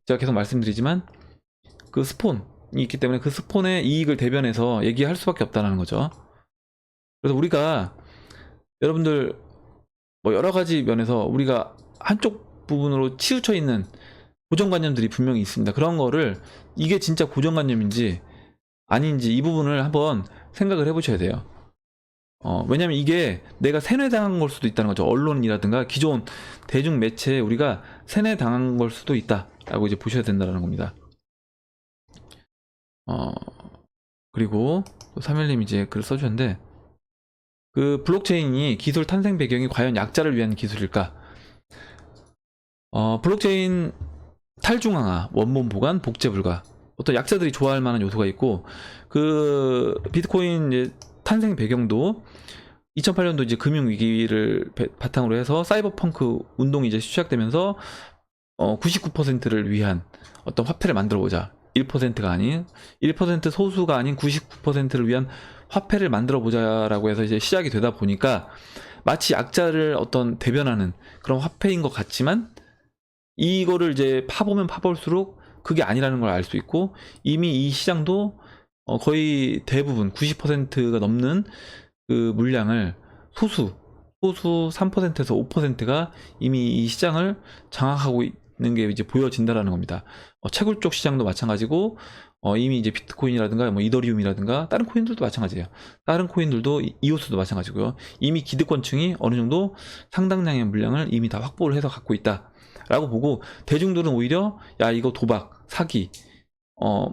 제가 계속 말씀드리지만 그 스폰이 있기 때문에 그 스폰의 이익을 대변해서 얘기할 수밖에 없다는 거죠. 그래서 우리가 여러분들 뭐 여러 가지 면에서 우리가 한쪽 부분으로 치우쳐 있는 고정관념들이 분명히 있습니다. 그런 거를 이게 진짜 고정관념인지 아닌지 이 부분을 한번 생각을 해보셔야 돼요. 왜냐면 이게 내가 세뇌당한 걸 수도 있다는 거죠. 언론이라든가 기존 대중 매체에 우리가 세뇌당한 걸 수도 있다라고 이제 보셔야 된다는 겁니다. 그리고 3일님 이제 글 써주셨는데, 그 블록체인이 기술 탄생 배경이 과연 약자를 위한 기술일까? 블록체인 탈중앙화, 원본 보관, 복제 불가. 어떤 약자들이 좋아할 만한 요소가 있고, 그 비트코인 이제 탄생 배경도 2008년도 이제 금융위기를 바탕으로 해서 사이버펑크 운동이 이제 시작되면서 99%를 위한 어떤 화폐를 만들어보자. 1%가 아닌 1% 소수가 아닌 99%를 위한 화폐를 만들어 보자라고 해서 이제 시작이 되다 보니까 마치 약자를 어떤 대변하는 그런 화폐인 것 같지만 이거를 이제 파보면 파볼수록 그게 아니라는 걸 알 수 있고, 이미 이 시장도 거의 대부분 90%가 넘는 그 물량을 소수 3%에서 5%가 이미 이 시장을 장악하고 있는 게 이제 보여진다라는 겁니다. 채굴 쪽 시장도 마찬가지고, 이미 이제 비트코인이라든가 뭐 이더리움이라든가 다른 코인들도 마찬가지예요. 다른 코인들도 이오스도 마찬가지고요. 이미 기득권층이 어느 정도 상당량의 물량을 이미 다 확보를 해서 갖고 있다라고 보고, 대중들은 오히려 야 이거 도박, 사기,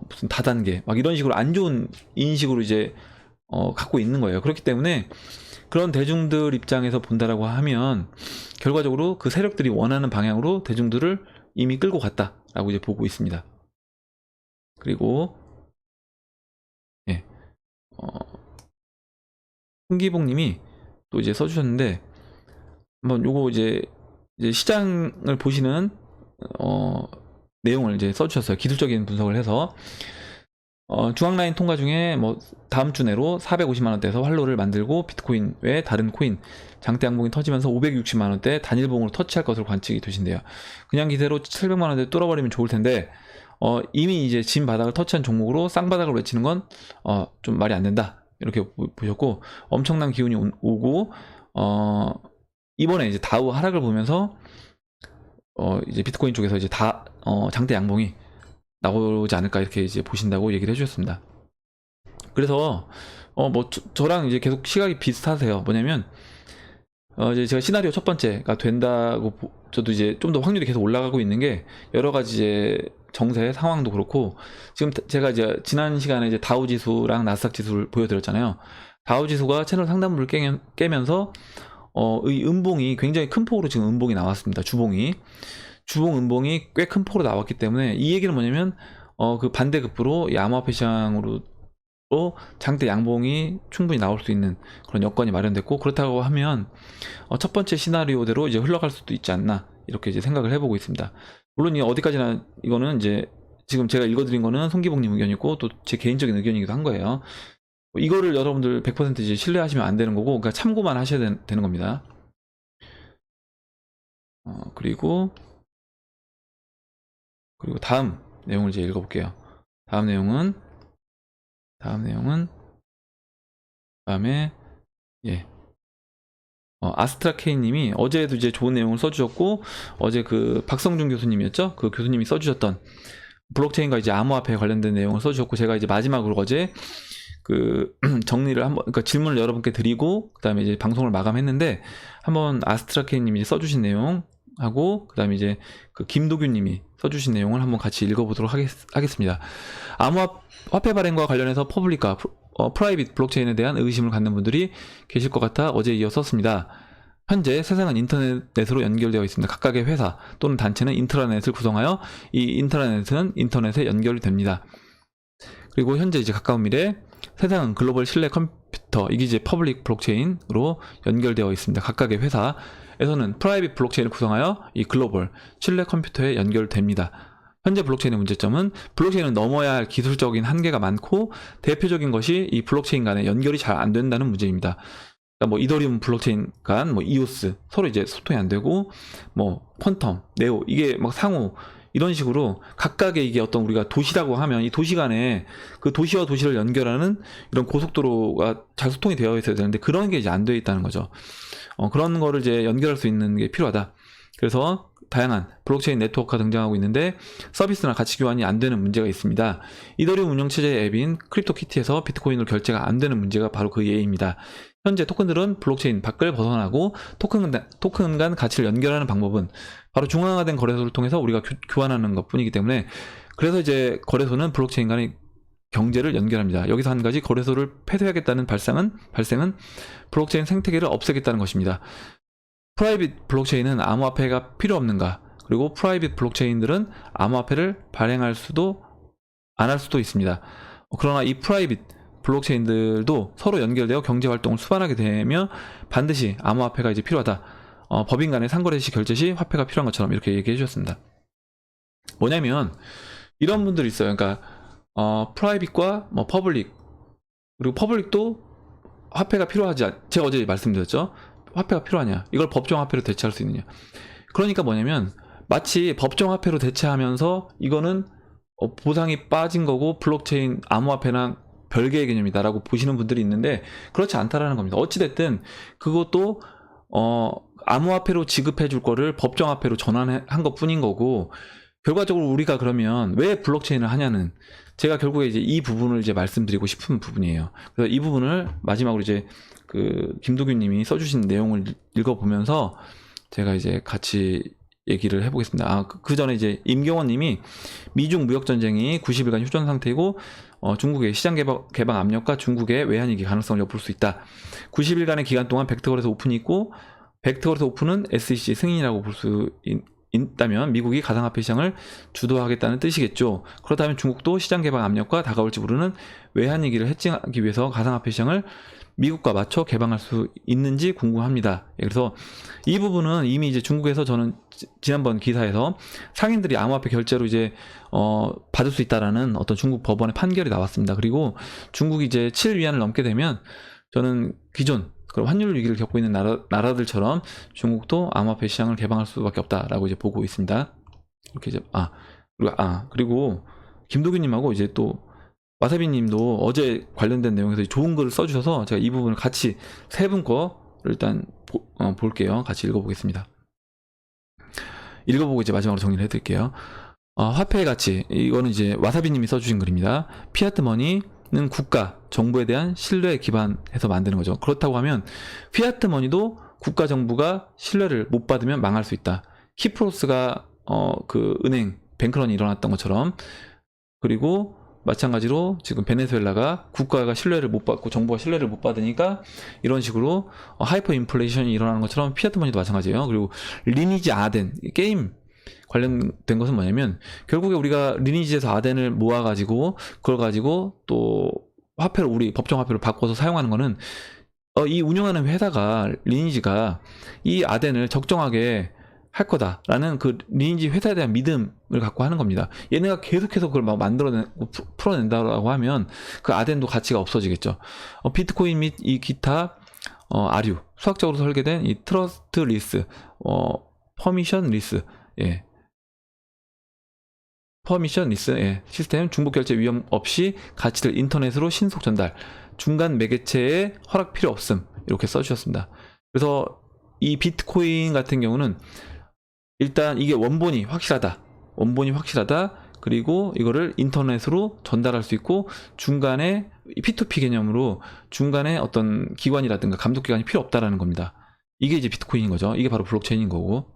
무슨 다단계 막 이런 식으로 안 좋은 인식으로 이제 갖고 있는 거예요. 그렇기 때문에 그런 대중들 입장에서 본다라고 하면 결과적으로 그 세력들이 원하는 방향으로 대중들을 이미 끌고 갔다라고 이제 보고 있습니다. 그리고 예, 흥기봉님이 또 이제 써주셨는데, 한번 요거 이제 시장을 보시는 내용을 이제 써주셨어요. 기술적인 분석을 해서 중앙라인 통과 중에 뭐 다음 주 내로 450만원대에서 활로를 만들고 비트코인 외 다른 코인 장대 양봉이 터지면서 560만원대 단일봉으로 터치할 것으로 관측이 되신대요. 그냥 기대로 700만원대 뚫어버리면 좋을 텐데 이미 이제 진 바닥을 터치한 종목으로 쌍바닥을 외치는 건 좀 말이 안 된다, 이렇게 보셨고, 엄청난 기운이 오고 이번에 이제 다우 하락을 보면서 이제 비트코인 쪽에서 이제 장대 양봉이 나오지 않을까 이렇게 이제 보신다고 얘기를 해주셨습니다. 그래서 뭐 저랑 이제 계속 시각이 비슷하세요. 뭐냐면 이제 제가 시나리오 첫 번째가 된다고 저도 이제 좀 더 확률이 계속 올라가고 있는 게 여러 가지 이제 정세 상황도 그렇고, 지금 제가 이제 지난 시간에 이제 다우 지수랑 나스닥 지수를 보여드렸잖아요. 다우 지수가 채널 상단부를 깨면서 이 음봉이 굉장히 큰 폭으로 지금 음봉이 나왔습니다. 주봉 음봉이 꽤 큰 폭으로 나왔기 때문에 이 얘기는 뭐냐면 그 반대급부로 이 암호화폐 시장으로 장대 양봉이 충분히 나올 수 있는 그런 여건이 마련됐고, 그렇다고 하면 첫 번째 시나리오대로 이제 흘러갈 수도 있지 않나 이렇게 이제 생각을 해보고 있습니다. 물론 어디까지나 이거는 이제 지금 제가 읽어드린 거는 송기봉님 의견이고 또 제 개인적인 의견이기도 한 거예요. 이거를 여러분들 100% 이제 신뢰하시면 안 되는 거고, 그러니까 참고만 하셔야 되는 겁니다. 그리고 다음 내용을 이제 읽어볼게요. 다음 내용은 다음에 아스트라케이님이 어제도 이제 좋은 내용을 써주셨고, 어제 그 박성준 교수님이었죠? 그 교수님이 써주셨던 블록체인과 이제 암호화폐 관련된 내용을 써주셨고, 제가 이제 마지막으로 어제 그 정리를 그러니까 질문을 여러분께 드리고 그 다음에 이제 방송을 마감했는데, 한번 아스트라케이님이 써주신 내용하고 그 다음에 이제 그 김도규님이 써주신 내용을 한번 같이 읽어보도록 하겠습니다. 암호화폐 발행과 관련해서 퍼블릭과 프라이빗 블록체인에 대한 의심을 갖는 분들이 계실 것 같아 어제 이어 썼습니다. 현재 세상은 인터넷으로 연결되어 있습니다. 각각의 회사 또는 단체는 인트라넷을 구성하여 이 인트라넷은 인터넷에 연결이 됩니다. 그리고 현재 이제 가까운 미래 세상은 글로벌 실내 컴퓨터 주피터, 이게 이제 퍼블릭 블록체인으로 연결되어 있습니다. 각각의 회사에서는 프라이빗 블록체인을 구성하여 이 글로벌 신뢰 컴퓨터에 연결됩니다. 현재 블록체인의 문제점은 블록체인은 넘어야 할 기술적인 한계가 많고, 대표적인 것이 이 블록체인 간의 연결이 잘 안 된다는 문제입니다. 그러니까 뭐 이더리움 블록체인 간, 뭐 이오스 서로 이제 소통이 안 되고, 뭐 퀀텀, 네오, 이게 막 상호 이런 식으로 각각의 이게 어떤, 우리가 도시라고 하면 이 도시 간에 그 도시와 도시를 연결하는 이런 고속도로가 잘 소통이 되어 있어야 되는데, 그런 게 이제 안 되어 있다는 거죠. 그런 거를 이제 연결할 수 있는 게 필요하다. 그래서 다양한 블록체인 네트워크가 등장하고 있는데, 서비스나 가치 교환이 안 되는 문제가 있습니다. 이더리움 운영체제 앱인 크립토키티에서 비트코인으로 결제가 안 되는 문제가 바로 그 예입니다. 현재 토큰들은 블록체인 밖을 벗어나고 토큰 간 가치를 연결하는 방법은 바로 중앙화된 거래소를 통해서 우리가 교환하는 것 뿐이기 때문에, 그래서 이제 거래소는 블록체인 간의 경제를 연결합니다. 여기서 한 가지, 거래소를 폐쇄하겠다는 발생은 블록체인 생태계를 없애겠다는 것입니다. 프라이빗 블록체인은 암호화폐가 필요 없는가? 그리고 프라이빗 블록체인들은 암호화폐를 발행할 수도 안 할 수도 있습니다. 그러나 이 프라이빗 블록체인들도 서로 연결되어 경제활동을 수반하게 되면 반드시 암호화폐가 이제 필요하다. 법인 간의 상거래 시 결제 시 화폐가 필요한 것처럼 이렇게 얘기해 주셨습니다. 뭐냐면 이런 분들이 있어요. 그러니까 프라이빗과 뭐 퍼블릭, 그리고 퍼블릭도 화폐가 필요하지 제가 어제 말씀드렸죠. 화폐가 필요하냐, 이걸 법정 화폐로 대체할 수 있느냐. 그러니까 뭐냐면 마치 법정 화폐로 대체하면서 이거는 보상이 빠진 거고 블록체인 암호화폐랑 별개의 개념이다라고 보시는 분들이 있는데, 그렇지 않다라는 겁니다. 어찌됐든 그것도 암호화폐로 지급해 줄 거를 법정화폐로 전환한 것 뿐인 거고, 결과적으로 우리가 그러면 왜 블록체인을 하냐는, 제가 결국에 이제 이 부분을 이제 말씀드리고 싶은 부분이에요. 그래서 이 부분을 마지막으로 이제 그 김도균님이 써주신 내용을 읽어보면서 제가 이제 같이 얘기를 해보겠습니다. 그 전에 이제 임경원님이 미중 무역전쟁이 90일간 휴전 상태이고, 중국의 시장 개방 압력과 중국의 외환위기 가능성을 엿볼 수 있다. 90일간의 기간 동안 벡터거래소 오픈이 있고, 벡터거래소 오픈은 SEC 승인이라고 볼 수 있다면 미국이 가상화폐 시장을 주도하겠다는 뜻이겠죠. 그렇다면 중국도 시장 개방 압력과 다가올지 모르는 외환위기를 해칭하기 위해서 가상화폐 시장을 미국과 맞춰 개방할 수 있는지 궁금합니다. 그래서 이 부분은 이미 이제 중국에서, 저는 지난번 기사에서 상인들이 암호화폐 결제로 이제 받을 수 있다라는 어떤 중국 법원의 판결이 나왔습니다. 그리고 중국이 이제 7위안을 넘게 되면, 저는 기존 그런 환율 위기를 겪고 있는 나라들처럼 중국도 암호화폐 시장을 개방할 수밖에 없다라고 이제 보고 있습니다. 이렇게 이제 그리고 김도균님하고 이제 또 와사비님도 어제 관련된 내용에서 좋은 글을 써주셔서 제가 이 부분을 같이 세 분 거를 일단 볼게요. 같이 읽어보겠습니다. 읽어보고 이제 마지막으로 정리를 해드릴게요. 화폐의 가치, 이거는 이제 와사비님이 써주신 글입니다. 피아트 머니는 국가, 정부에 대한 신뢰에 기반해서 만드는 거죠. 그렇다고 하면 피아트 머니도 국가 정부가 신뢰를 못 받으면 망할 수 있다. 키프로스가 그 은행 뱅크런이 일어났던 것처럼, 그리고 마찬가지로 지금 베네수엘라가 국가가 신뢰를 못 받고 정부가 신뢰를 못 받으니까 이런 식으로 하이퍼 인플레이션이 일어나는 것처럼 피아트 머니도 마찬가지예요. 그리고 리니지 아덴, 게임 관련된 것은 뭐냐면, 결국에 우리가 리니지에서 아덴을 모아가지고 그걸 가지고 또 화폐를, 우리 법정 화폐로 바꿔서 사용하는 거는 이 운영하는 회사가, 리니지가 이 아덴을 적정하게 할 거다라는 그 리니지 회사에 대한 믿음을 갖고 하는 겁니다. 얘네가 계속해서 그걸 막 만들어내고 풀어낸다라고 하면 그 아덴도 가치가 없어지겠죠. 비트코인 및 이 기타 아류, 수학적으로 설계된 이 트러스트 리스, 퍼미션 리스, 퍼미션 리스, 시스템, 중복 결제 위험 없이 가치를 인터넷으로 신속 전달, 중간 매개체의 허락 필요 없음, 이렇게 써주셨습니다. 그래서 이 비트코인 같은 경우는 일단 이게 원본이 확실하다. 그리고 이거를 인터넷으로 전달할 수 있고, 중간에 P2P 개념으로 중간에 어떤 기관이라든가 감독기관이 필요 없다라는 겁니다. 이게 이제 비트코인인 거죠. 이게 바로 블록체인인 거고.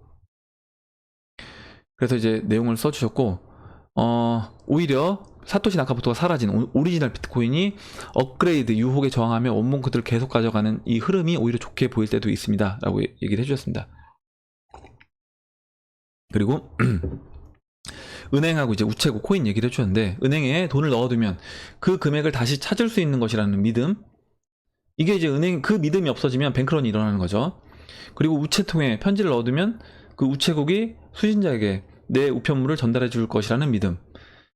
그래서 이제 내용을 써주셨고, 오히려 사토시 나카모토가 사라진 오리지널 비트코인이 업그레이드 유혹에 저항하며 원본 코드를 계속 가져가는 이 흐름이 오히려 좋게 보일 때도 있습니다 라고 얘기를 해주셨습니다. 그리고 은행하고 이제 우체국, 코인 얘기를 해주셨는데, 은행에 돈을 넣어두면 그 금액을 다시 찾을 수 있는 것이라는 믿음, 이게 이제 은행 그 믿음이 없어지면 뱅크런이 일어나는 거죠. 그리고 우체통에 편지를 넣어두면 그 우체국이 수신자에게 내 우편물을 전달해 줄 것이라는 믿음.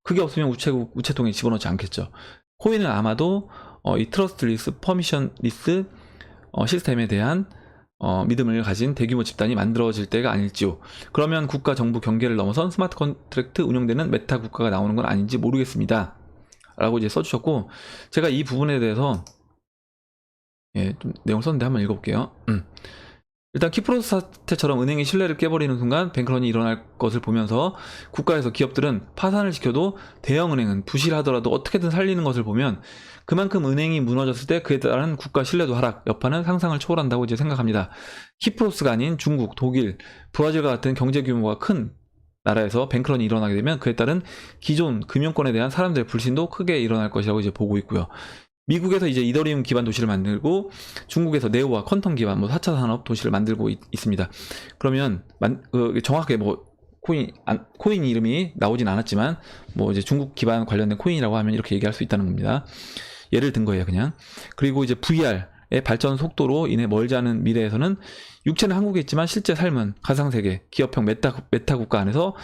그게 없으면 우체통에 집어넣지 않겠죠. 코인은 아마도 이 트러스트리스, 퍼미션리스 시스템에 대한 믿음을 가진 대규모 집단이 만들어질 때가 아닐지요. 그러면 국가 정부 경계를 넘어선 스마트 컨트랙트 운영되는 메타 국가가 나오는 건 아닌지 모르겠습니다. 라고 이제 써주셨고, 제가 이 부분에 대해서 좀 내용을 썼는데 한번 읽어볼게요. 일단 키프로스 사태처럼 은행의 신뢰를 깨버리는 순간 뱅크런이 일어날 것을 보면서 국가에서 기업들은 파산을 시켜도 대형은행은 부실하더라도 어떻게든 살리는 것을 보면 그만큼 은행이 무너졌을 때 그에 따른 국가 신뢰도 하락, 여파는 상상을 초월한다고 이제 생각합니다. 키프로스가 아닌 중국, 독일, 브라질과 같은 경제 규모가 큰 나라에서 뱅크런이 일어나게 되면 그에 따른 기존 금융권에 대한 사람들의 불신도 크게 일어날 것이라고 이제 보고 있고요. 미국에서 이제 이더리움 기반 도시를 만들고 중국에서 네오와 퀀텀 기반 4차 산업 도시를 만들고 있습니다. 그러면 정확하게 코인 이름이 나오진 않았지만 이제 중국 기반 관련된 코인이라고 하면 이렇게 얘기할 수 있다는 겁니다. 예를 든 거예요, 그냥. 그리고 이제 VR의 발전 속도로 인해 멀지 않은 미래에서는 육체는 한국에 있지만 실제 삶은 가상세계, 기업형 메타 국가 안에서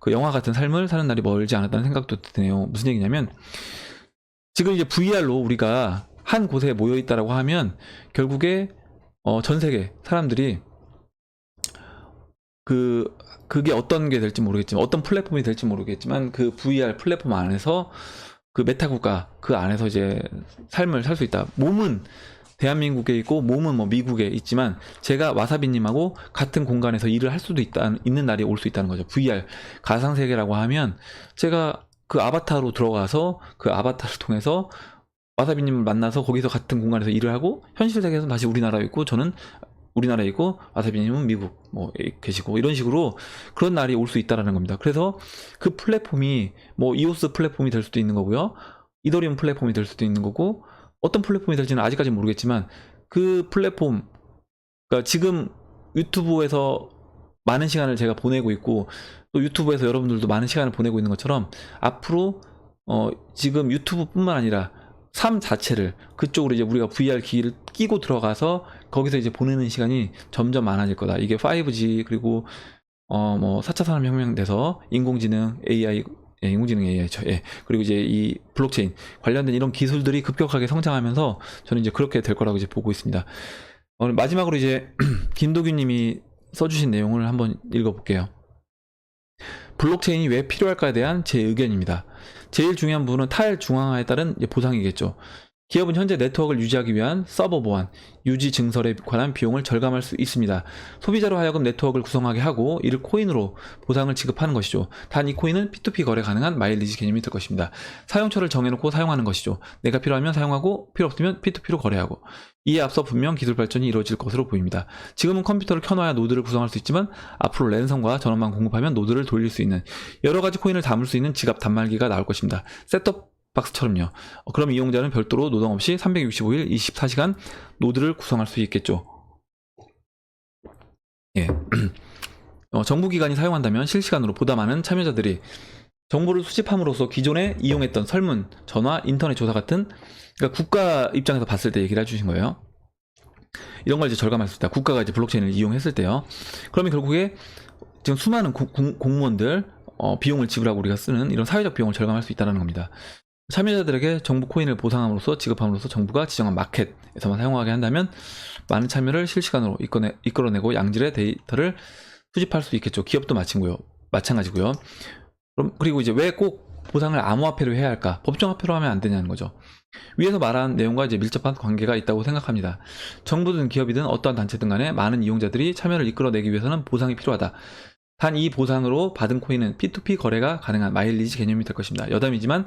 그 영화 같은 삶을 사는 날이 멀지 않았다는 생각도 드네요. 무슨 얘기냐면 지금 이제 VR로 우리가 한 곳에 모여 있다라고 하면 결국에 전 세계 사람들이 그게 어떤 게 될지 모르겠지만 어떤 플랫폼이 될지 모르겠지만 그 VR 플랫폼 안에서 그 메타 국가 그 안에서 이제 삶을 살 수 있다. 몸은 대한민국에 있고 몸은 미국에 있지만 제가 와사비님하고 같은 공간에서 일을 할 수도 있는 날이 올 수 있다는 거죠. VR 가상세계라고 하면 제가 그 아바타로 들어가서 그 아바타를 통해서 와사비님을 만나서 거기서 같은 공간에서 일을 하고 현실 세계에서는 다시 우리나라에 있고 저는 우리나라에 있고 와사비님은 미국 계시고 이런 식으로 그런 날이 올 수 있다라는 겁니다. 그래서 그 플랫폼이 이오스 플랫폼이 될 수도 있는 거고요. 이더리움 플랫폼이 될 수도 있는 거고 어떤 플랫폼이 될지는 아직까지는 모르겠지만 그 플랫폼 그러니까 지금 유튜브에서 많은 시간을 제가 보내고 있고 또 유튜브에서 여러분들도 많은 시간을 보내고 있는 것처럼 앞으로 지금 유튜브뿐만 아니라 삶 자체를 그쪽으로 이제 우리가 VR 기기를 끼고 들어가서 거기서 이제 보내는 시간이 점점 많아질 거다. 이게 5G 그리고 4차 산업혁명 돼서 인공지능 AI 인공지능 AI죠. 그리고 이제 이 블록체인 관련된 이런 기술들이 급격하게 성장하면서 저는 이제 그렇게 될 거라고 이제 보고 있습니다. 마지막으로 이제 김도균님이 써주신 내용을 한번 읽어볼게요. 블록체인이 왜 필요할까에 대한 제 의견입니다. 제일 중요한 부분은 탈중앙화에 따른 보상이겠죠. 기업은 현재 네트워크를 유지하기 위한 서버 보안, 유지 증설에 관한 비용을 절감할 수 있습니다. 소비자로 하여금 네트워크를 구성하게 하고 이를 코인으로 보상을 지급하는 것이죠. 단 이 코인은 P2P 거래 가능한 마일리지 개념이 될 것입니다. 사용처를 정해놓고 사용하는 것이죠. 내가 필요하면 사용하고 필요 없으면 P2P로 거래하고. 이에 앞서 분명 기술 발전이 이루어질 것으로 보입니다. 지금은 컴퓨터를 켜놔야 노드를 구성할 수 있지만 앞으로 랜선과 전원만 공급하면 노드를 돌릴 수 있는 여러가지 코인을 담을 수 있는 지갑 단말기가 나올 것입니다. 셋업 박스처럼요. 그럼 이용자는 별도로 노동 없이 365일 24시간 노드를 구성할 수 있겠죠. 예. 정부기관이 사용한다면 실시간으로 보다 많은 참여자들이 정보를 수집함으로써 기존에 이용했던 설문, 전화, 인터넷 조사 같은 그러니까 국가 입장에서 봤을 때 얘기를 해주신 거예요. 이런 걸 이제 절감할 수 있다. 국가가 이제 블록체인을 이용했을 때요. 그러면 결국에 지금 수많은 공무원들 비용을 지불하고 우리가 쓰는 이런 사회적 비용을 절감할 수 있다는 겁니다. 참여자들에게 정부 코인을 보상함으로써 지급함으로써 정부가 지정한 마켓에서만 사용하게 한다면 많은 참여를 실시간으로 이끌어내고 양질의 데이터를 수집할 수 있겠죠. 기업도 마찬가지고요. 그리고 이제 왜 꼭 보상을 암호화폐로 해야 할까? 법정화폐로 하면 안 되냐는 거죠. 위에서 말한 내용과 이제 밀접한 관계가 있다고 생각합니다. 정부든 기업이든 어떠한 단체든 간에 많은 이용자들이 참여를 이끌어내기 위해서는 보상이 필요하다. 단 이 보상으로 받은 코인은 P2P 거래가 가능한 마일리지 개념이 될 것입니다. 여담이지만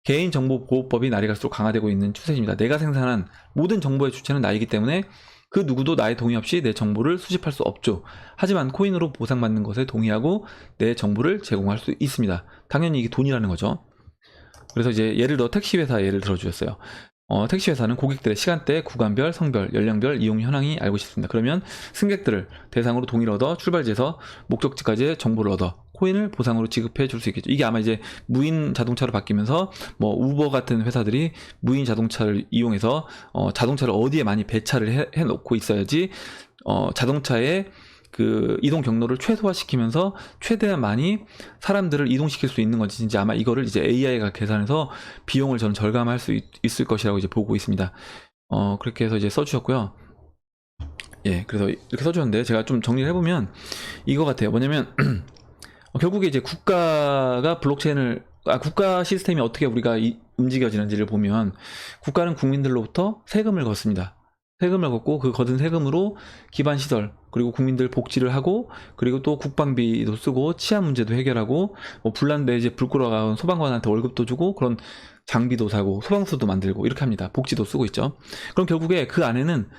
개인정보보호법이 날이 갈수록 강화되고 있는 추세입니다. 내가 생산한 모든 정보의 주체는 나이기 때문에 그 누구도 나의 동의 없이 내 정보를 수집할 수 없죠. 하지만 코인으로 보상받는 것에 동의하고 내 정보를 제공할 수 있습니다. 당연히 이게 돈이라는 거죠. 그래서 이제 예를 들어 택시회사 예를 들어주셨어요. 택시 회사는 고객들의 시간대, 구간별, 성별, 연령별 이용 현황이 알고 싶습니다. 그러면 승객들을 대상으로 동의를 얻어 출발지에서 목적지까지의 정보를 얻어 코인을 보상으로 지급해 줄 수 있겠죠. 이게 아마 이제 무인 자동차로 바뀌면서 뭐 우버 같은 회사들이 무인 자동차를 이용해서 자동차를 어디에 많이 배차를 해 놓고 있어야지 자동차의 그 이동 경로를 최소화시키면서 최대한 많이 사람들을 이동시킬 수 있는 건지 이제 아마 이거를 이제 AI가 계산해서 비용을 저는 절감할 수 있을 것이라고 이제 보고 있습니다. 그렇게 해서 이제 써주셨고요. 예, 그래서 이렇게 써주셨는데 제가 좀 정리를 해보면 이거 같아요. 뭐냐면 결국에 이제 국가가 블록체인을 국가 시스템이 어떻게 우리가 움직여지는지를 보면 국가는 국민들로부터 세금을 걷습니다. 세금을 걷고 그 걷은 세금으로 기반 시설 그리고 국민들 복지를 하고 그리고 또 국방비도 쓰고 치안 문제도 해결하고 뭐 불난데 이제 불 끌어가온 소방관한테 월급도 주고 그런 장비도 사고 소방수도 만들고 이렇게 합니다. 복지도 쓰고 있죠. 그럼 결국에 그 안에는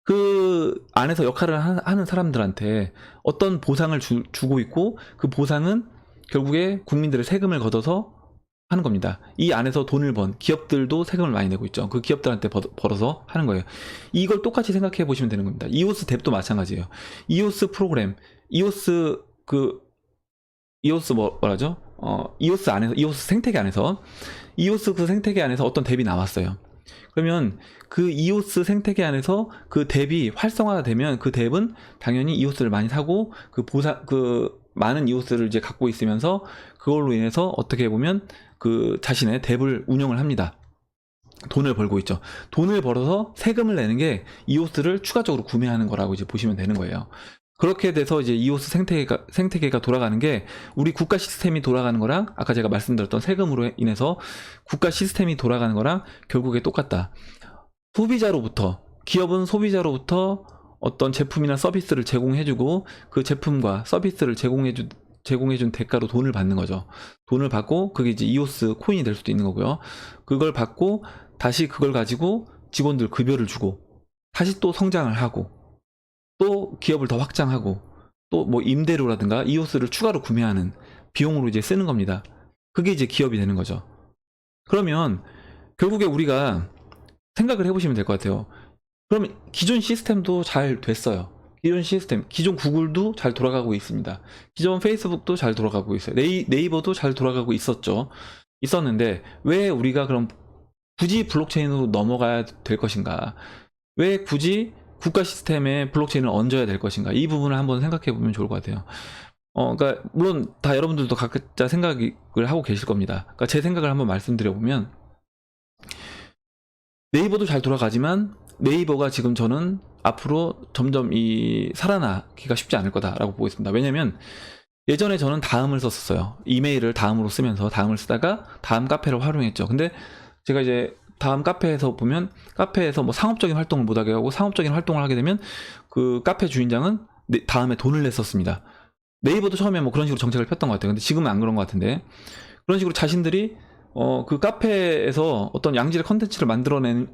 그 안에서 역할을 하는 사람들한테 어떤 보상을 주고 있고 그 보상은 결국에 국민들의 세금을 걷어서 하는 겁니다. 이 안에서 돈을 번 기업들도 세금을 많이 내고 있죠. 그 기업들한테 벌어서 하는 거예요. 이걸 똑같이 생각해 보시면 되는 겁니다. 이오스 뎁도 마찬가지예요. 이오스 프로그램, 이오스 뭐라죠? 이오스 안에서 이오스 생태계 안에서 이오스 그 생태계 안에서 어떤 뎁이 나왔어요. 그러면 그 이오스 생태계 안에서 그 뎁이 활성화되면 그 뎁은 당연히 이오스를 많이 사고 그 많은 이오스를 이제 갖고 있으면서 그걸로 인해서 어떻게 보면 그 자신의 뎁을 운영을 합니다. 돈을 벌고 있죠. 돈을 벌어서 세금을 내는 게 이오스를 추가적으로 구매하는 거라고 이제 보시면 되는 거예요. 그렇게 돼서 이제 이오스 생태계가 돌아가는 게 우리 국가 시스템이 돌아가는 거랑 아까 제가 말씀드렸던 세금으로 인해서 국가 시스템이 돌아가는 거랑 결국에 똑같다. 기업은 소비자로부터 어떤 제품이나 서비스를 제공해주고 그 제품과 서비스를 제공해준 대가로 돈을 받는 거죠. 돈을 받고 그게 이제 이오스 코인이 될 수도 있는 거고요. 그걸 받고 다시 그걸 가지고 직원들 급여를 주고 다시 또 성장을 하고 또 기업을 더 확장하고 또 뭐 임대료라든가 이오스를 추가로 구매하는 비용으로 이제 쓰는 겁니다. 그게 이제 기업이 되는 거죠. 그러면 결국에 우리가 생각을 해보시면 될 것 같아요. 그럼 기존 시스템도 잘 됐어요. 기존 구글도 잘 돌아가고 있습니다. 기존 페이스북도 잘 돌아가고 있어요. 네이버도 잘 돌아가고 있었는데 왜 우리가 그럼 굳이 블록체인으로 넘어가야 될 것인가? 왜 굳이 국가 시스템에 블록체인을 얹어야 될 것인가? 이 부분을 한번 생각해 보면 좋을 것 같아요. 그러니까 물론 다 여러분들도 각자 생각을 하고 계실 겁니다. 그러니까 제 생각을 한번 말씀드려 보면 네이버도 잘 돌아가지만 네이버가 지금 저는 앞으로 점점 살아나기가 쉽지 않을 거다라고 보고 있습니다. 왜냐면 예전에 저는 다음을 썼었어요. 이메일을 다음으로 쓰면서 다음을 쓰다가 다음 카페를 활용했죠. 근데 제가 이제 다음 카페에서 보면 카페에서 뭐 상업적인 활동을 못하게 하고 상업적인 활동을 하게 되면 그 카페 주인장은 다음에 돈을 냈었습니다. 네이버도 처음에 뭐 그런 식으로 정책을 폈던 것 같아요. 근데 지금은 안 그런 것 같은데 그런 식으로 자신들이 그 카페에서 어떤 양질의 컨텐츠를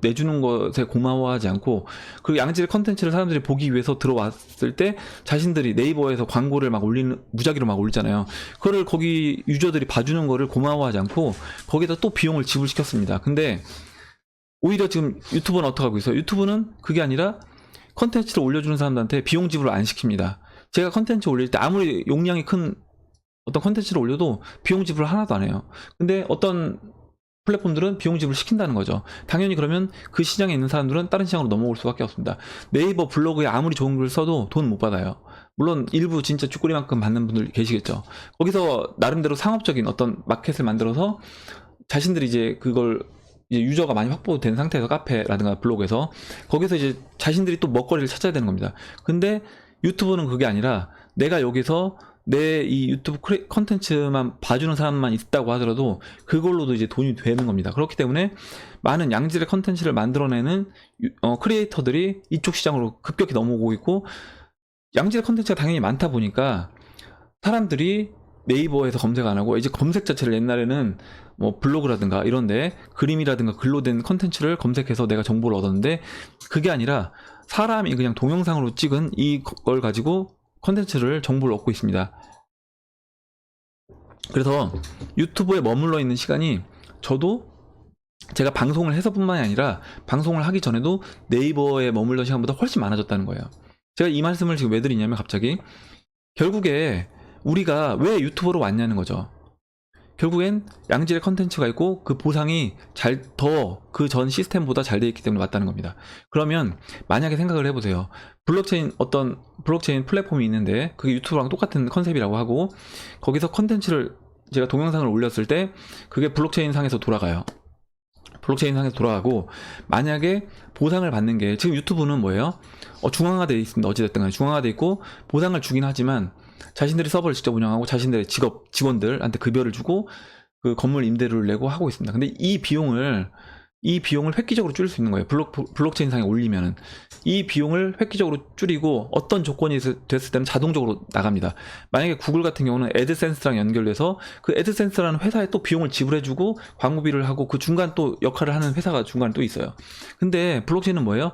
내주는 것에 고마워하지 않고 그 양질의 컨텐츠를 사람들이 보기 위해서 들어왔을 때 자신들이 네이버에서 광고를 막 무작위로 막 올리잖아요. 그거를 거기 유저들이 봐주는 거를 고마워하지 않고 거기다 또 비용을 지불시켰습니다. 근데 오히려 지금 유튜브는 어떻게 하고 있어요? 유튜브는 그게 아니라 컨텐츠를 올려주는 사람들한테 비용 지불을 안 시킵니다. 제가 컨텐츠 올릴 때 아무리 용량이 큰 어떤 컨텐츠를 올려도 비용 지불을 하나도 안 해요. 근데 어떤 플랫폼들은 비용 지불을 시킨다는 거죠. 당연히 그러면 그 시장에 있는 사람들은 다른 시장으로 넘어올 수밖에 없습니다. 네이버 블로그에 아무리 좋은 글을 써도 돈 못 받아요. 물론 일부 진짜 쭈꾸리만큼 받는 분들 계시겠죠. 거기서 나름대로 상업적인 어떤 마켓을 만들어서 자신들이 이제 그걸 이제 유저가 많이 확보된 상태에서 카페라든가 블로그에서 거기서 이제 자신들이 또 먹거리를 찾아야 되는 겁니다. 근데 유튜브는 그게 아니라 내가 여기서 내 이 유튜브 컨텐츠만 봐주는 사람만 있다고 하더라도 그걸로도 이제 돈이 되는 겁니다. 그렇기 때문에 많은 양질의 컨텐츠를 만들어내는 크리에이터들이 이쪽 시장으로 급격히 넘어오고 있고 양질의 컨텐츠가 당연히 많다 보니까 사람들이 네이버에서 검색 안 하고 이제 검색 자체를 옛날에는 뭐 블로그라든가 이런데 그림이라든가 글로 된 컨텐츠를 검색해서 내가 정보를 얻었는데 그게 아니라 사람이 그냥 동영상으로 찍은 이걸 가지고 컨텐츠를 정보를 얻고 있습니다. 그래서 유튜브에 머물러 있는 시간이 저도 제가 방송을 해서뿐만이 아니라 방송을 하기 전에도 네이버에 머물던 시간보다 훨씬 많아졌다는 거예요. 제가 이 말씀을 지금 왜 드리냐면 갑자기 결국에 우리가 왜 유튜버로 왔냐는 거죠. 결국엔 양질의 컨텐츠가 있고 그 보상이 더 그 전 시스템보다 잘 돼 있기 때문에 왔다는 겁니다. 그러면 만약에 생각을 해보세요. 어떤 블록체인 플랫폼이 있는데 그게 유튜브랑 똑같은 컨셉이라고 하고 거기서 컨텐츠를 제가 동영상을 올렸을 때 그게 블록체인 상에서 돌아가요. 블록체인 상에서 돌아가고 만약에 보상을 받는 게 지금 유튜브는 뭐예요? 중앙화되어 있습니다. 어찌됐든 간에 중앙화되어 있고 보상을 주긴 하지만 자신들이 서버를 직접 운영하고 자신들의 직원들한테 급여를 주고 그 건물 임대료를 내고 하고 있습니다. 근데 이 비용을 획기적으로 줄일 수 있는 거예요. 블록체인 상에 올리면은 이 비용을 획기적으로 줄이고 어떤 조건이 됐을 때는 자동적으로 나갑니다. 만약에 구글 같은 경우는 애드센스랑 연결돼서 그 애드센스라는 회사에 또 비용을 지불해주고 광고비를 하고 그 중간 또 역할을 하는 회사가 중간에 또 있어요. 근데 블록체인은 뭐예요?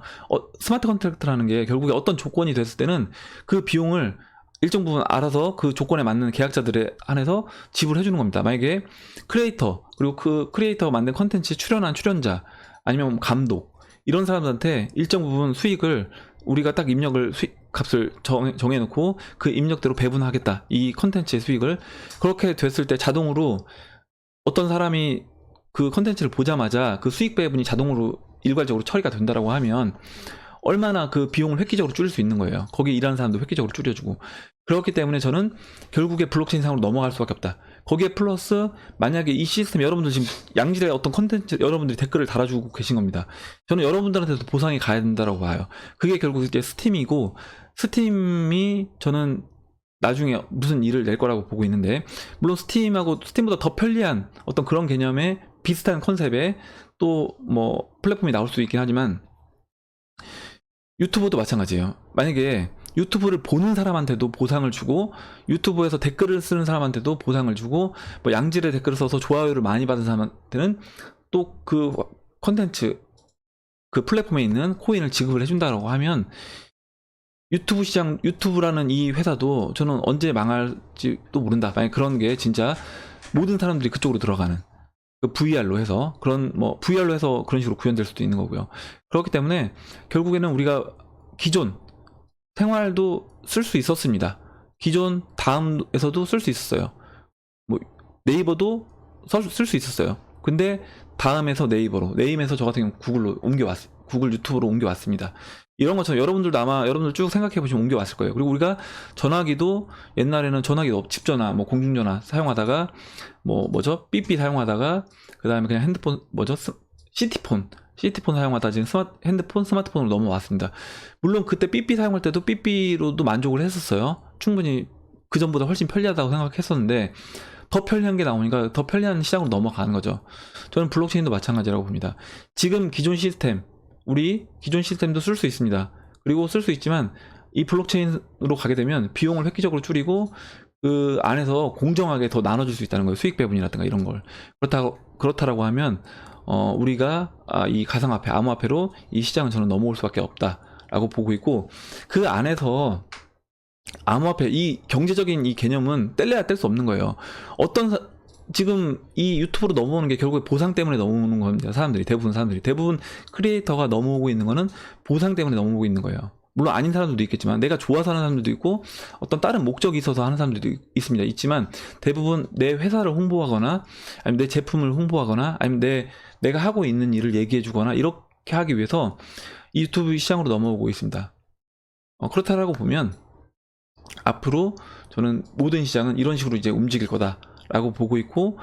스마트 컨트랙트라는 게 결국에 어떤 조건이 됐을 때는 그 비용을 일정 부분 알아서 그 조건에 맞는 계약자들에 한해서 지불해 주는 겁니다. 만약에 크리에이터 그리고 그 크리에이터가 만든 컨텐츠에 출연한 출연자 아니면 감독 이런 사람들한테 일정 부분 수익을 우리가 딱 값을 정해놓고 그 입력대로 배분하겠다. 이 컨텐츠의 수익을 그렇게 됐을 때 자동으로 어떤 사람이 그 컨텐츠를 보자마자 그 수익 배분이 자동으로 일괄적으로 처리가 된다라고 하면 얼마나 그 비용을 획기적으로 줄일 수 있는 거예요. 거기 일하는 사람도 획기적으로 줄여주고. 그렇기 때문에 저는 결국에 블록체인 상으로 넘어갈 수밖에 없다. 거기에 플러스 만약에 이 시스템 여러분들 지금 양질의 어떤 컨텐츠 여러분들이 댓글을 달아주고 계신 겁니다. 저는 여러분들한테도 보상이 가야 된다고 봐요. 그게 결국 이제 스팀이고 스팀이 저는 나중에 무슨 일을 낼 거라고 보고 있는데 물론 스팀보다 더 편리한 어떤 그런 개념의 비슷한 컨셉의 또 뭐 플랫폼이 나올 수 있긴 하지만 유튜브도 마찬가지예요. 만약에 유튜브를 보는 사람한테도 보상을 주고 유튜브에서 댓글을 쓰는 사람한테도 보상을 주고 뭐 양질의 댓글을 써서 좋아요를 많이 받은 사람한테는 또 그 컨텐츠 그 플랫폼에 있는 코인을 지급을 해준다라고 하면 유튜브라는 이 회사도 저는 언제 망할지도 모른다. 만약 그런 게 진짜 모든 사람들이 그쪽으로 들어가는 그 VR로 해서 VR로 해서 그런 식으로 구현될 수도 있는 거고요. 그렇기 때문에 결국에는 우리가 기존 생활도 쓸 수 있었습니다. 기존 다음에서도 쓸 수 있었어요. 뭐 네이버도 쓸 수 있었어요. 근데 다음에서 네임에서 저 같은 경우 구글 유튜브로 옮겨왔습니다. 이런 것처럼 여러분들 쭉 생각해 보시면 옮겨왔을 거예요. 그리고 우리가 전화기도 옛날에는 집전화, 공중전화 사용하다가 삐삐 사용하다가 그 다음에 그냥 핸드폰 시티폰 사용하다 지금 스마트폰으로 넘어왔습니다. 물론 그때 삐삐 사용할 때도 삐삐로도 만족을 했었어요. 충분히 그 전보다 훨씬 편리하다고 생각했었는데 더 편리한 게 나오니까 더 편리한 시장으로 넘어가는 거죠. 저는 블록체인도 마찬가지라고 봅니다. 지금 우리 기존 시스템도 쓸 수 있습니다. 그리고 쓸 수 있지만 이 블록체인으로 가게 되면 비용을 획기적으로 줄이고 그 안에서 공정하게 더 나눠줄 수 있다는 거예요. 수익 배분이라든가 이런 걸. 그렇다라고 하면 우리가 이 가상화폐, 암호화폐로 이 시장은 저는 넘어올 수밖에 없다라고 보고 있고 그 안에서 암호화폐 이 경제적인 이 개념은 뗄래야 뗄 수 없는 거예요. 지금 이 유튜브로 넘어오는 게 결국에 보상 때문에 넘어오는 겁니다. 대부분 크리에이터가 넘어오고 있는 거는 보상 때문에 넘어오고 있는 거예요. 물론 아닌 사람들도 있겠지만 내가 좋아서 하는 사람들도 있고 어떤 다른 목적이 있어서 하는 사람들도 있지만 대부분 내 회사를 홍보하거나 아니면 내 제품을 홍보하거나 아니면 내가 하고 있는 일을 얘기해 주거나 이렇게 하기 위해서 이 유튜브 시장으로 넘어오고 있습니다. 그렇다라고 보면 앞으로 저는 모든 시장은 이런 식으로 이제 움직일 거다라고 보고 있고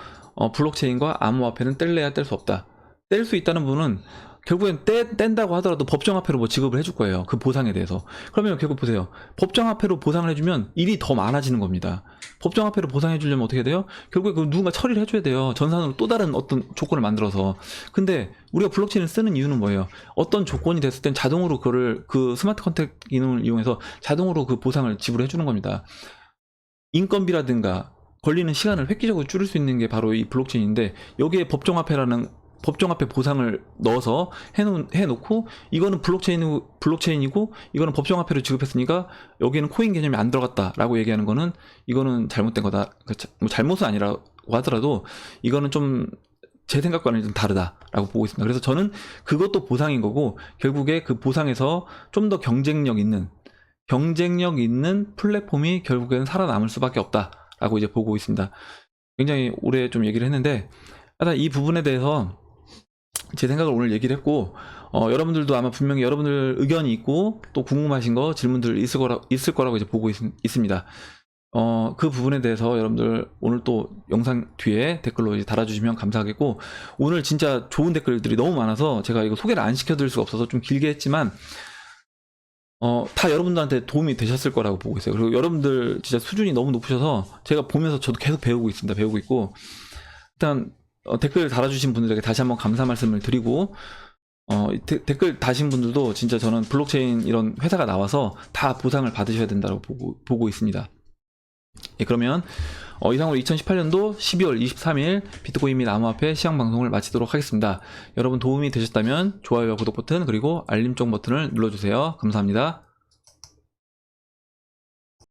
블록체인과 암호화폐는 뗄래야 뗄 수 없다. 뗄 수 있다는 분은 결국엔 뗀다고 하더라도 법정화폐로 지급을 해줄 거예요. 그 보상에 대해서. 그러면 결국 보세요. 법정화폐로 보상을 해주면 일이 더 많아지는 겁니다. 법정화폐로 보상해주려면 어떻게 돼요? 결국에 누군가 처리를 해줘야 돼요. 전산으로 또 다른 어떤 조건을 만들어서. 근데 우리가 블록체인을 쓰는 이유는 뭐예요? 어떤 조건이 됐을 땐 자동으로 그 스마트 컨택 기능을 이용해서 자동으로 그 보상을 지불해주는 겁니다. 인건비라든가 걸리는 시간을 획기적으로 줄일 수 있는 게 바로 이 블록체인인데 여기에 법정화폐 보상을 넣어서 해놓고 이거는 블록체인이고 이거는 법정화폐로 지급했으니까 여기에는 코인 개념이 안 들어갔다라고 얘기하는 거는 이거는 잘못된 거다. 잘못은 아니라고 하더라도 이거는 좀 제 생각과는 좀 다르다라고 보고 있습니다. 그래서 저는 그것도 보상인 거고 결국에 그 보상에서 좀 더 경쟁력 있는 플랫폼이 결국에는 살아남을 수밖에 없다라고 이제 보고 있습니다. 굉장히 오래 좀 얘기를 했는데 하여튼 이 부분에 대해서 제 생각을 오늘 얘기를 했고 여러분들도 아마 분명히 여러분들 의견이 있고 또 궁금하신 거 질문들 있을 거라고 이제 보고 있습니다. 그 부분에 대해서 여러분들 오늘 또 영상 뒤에 댓글로 이제 달아주시면 감사하겠고 오늘 진짜 좋은 댓글들이 너무 많아서 제가 이거 소개를 안 시켜드릴 수가 없어서 좀 길게 했지만 다 여러분들한테 도움이 되셨을 거라고 보고 있어요. 그리고 여러분들 진짜 수준이 너무 높으셔서 제가 보면서 저도 계속 배우고 있습니다. 배우고 있고 일단 댓글 달아주신 분들에게 다시 한번 감사 말씀을 드리고 댓글 다신 분들도 진짜 저는 블록체인 이런 회사가 나와서 다 보상을 받으셔야 된다고 보고 있습니다. 예, 그러면 이상으로 2018년도 12월 23일 비트코인 및 암호화폐 시황 방송을 마치도록 하겠습니다. 여러분 도움이 되셨다면 좋아요와 구독 버튼 그리고 알림종 버튼을 눌러주세요. 감사합니다.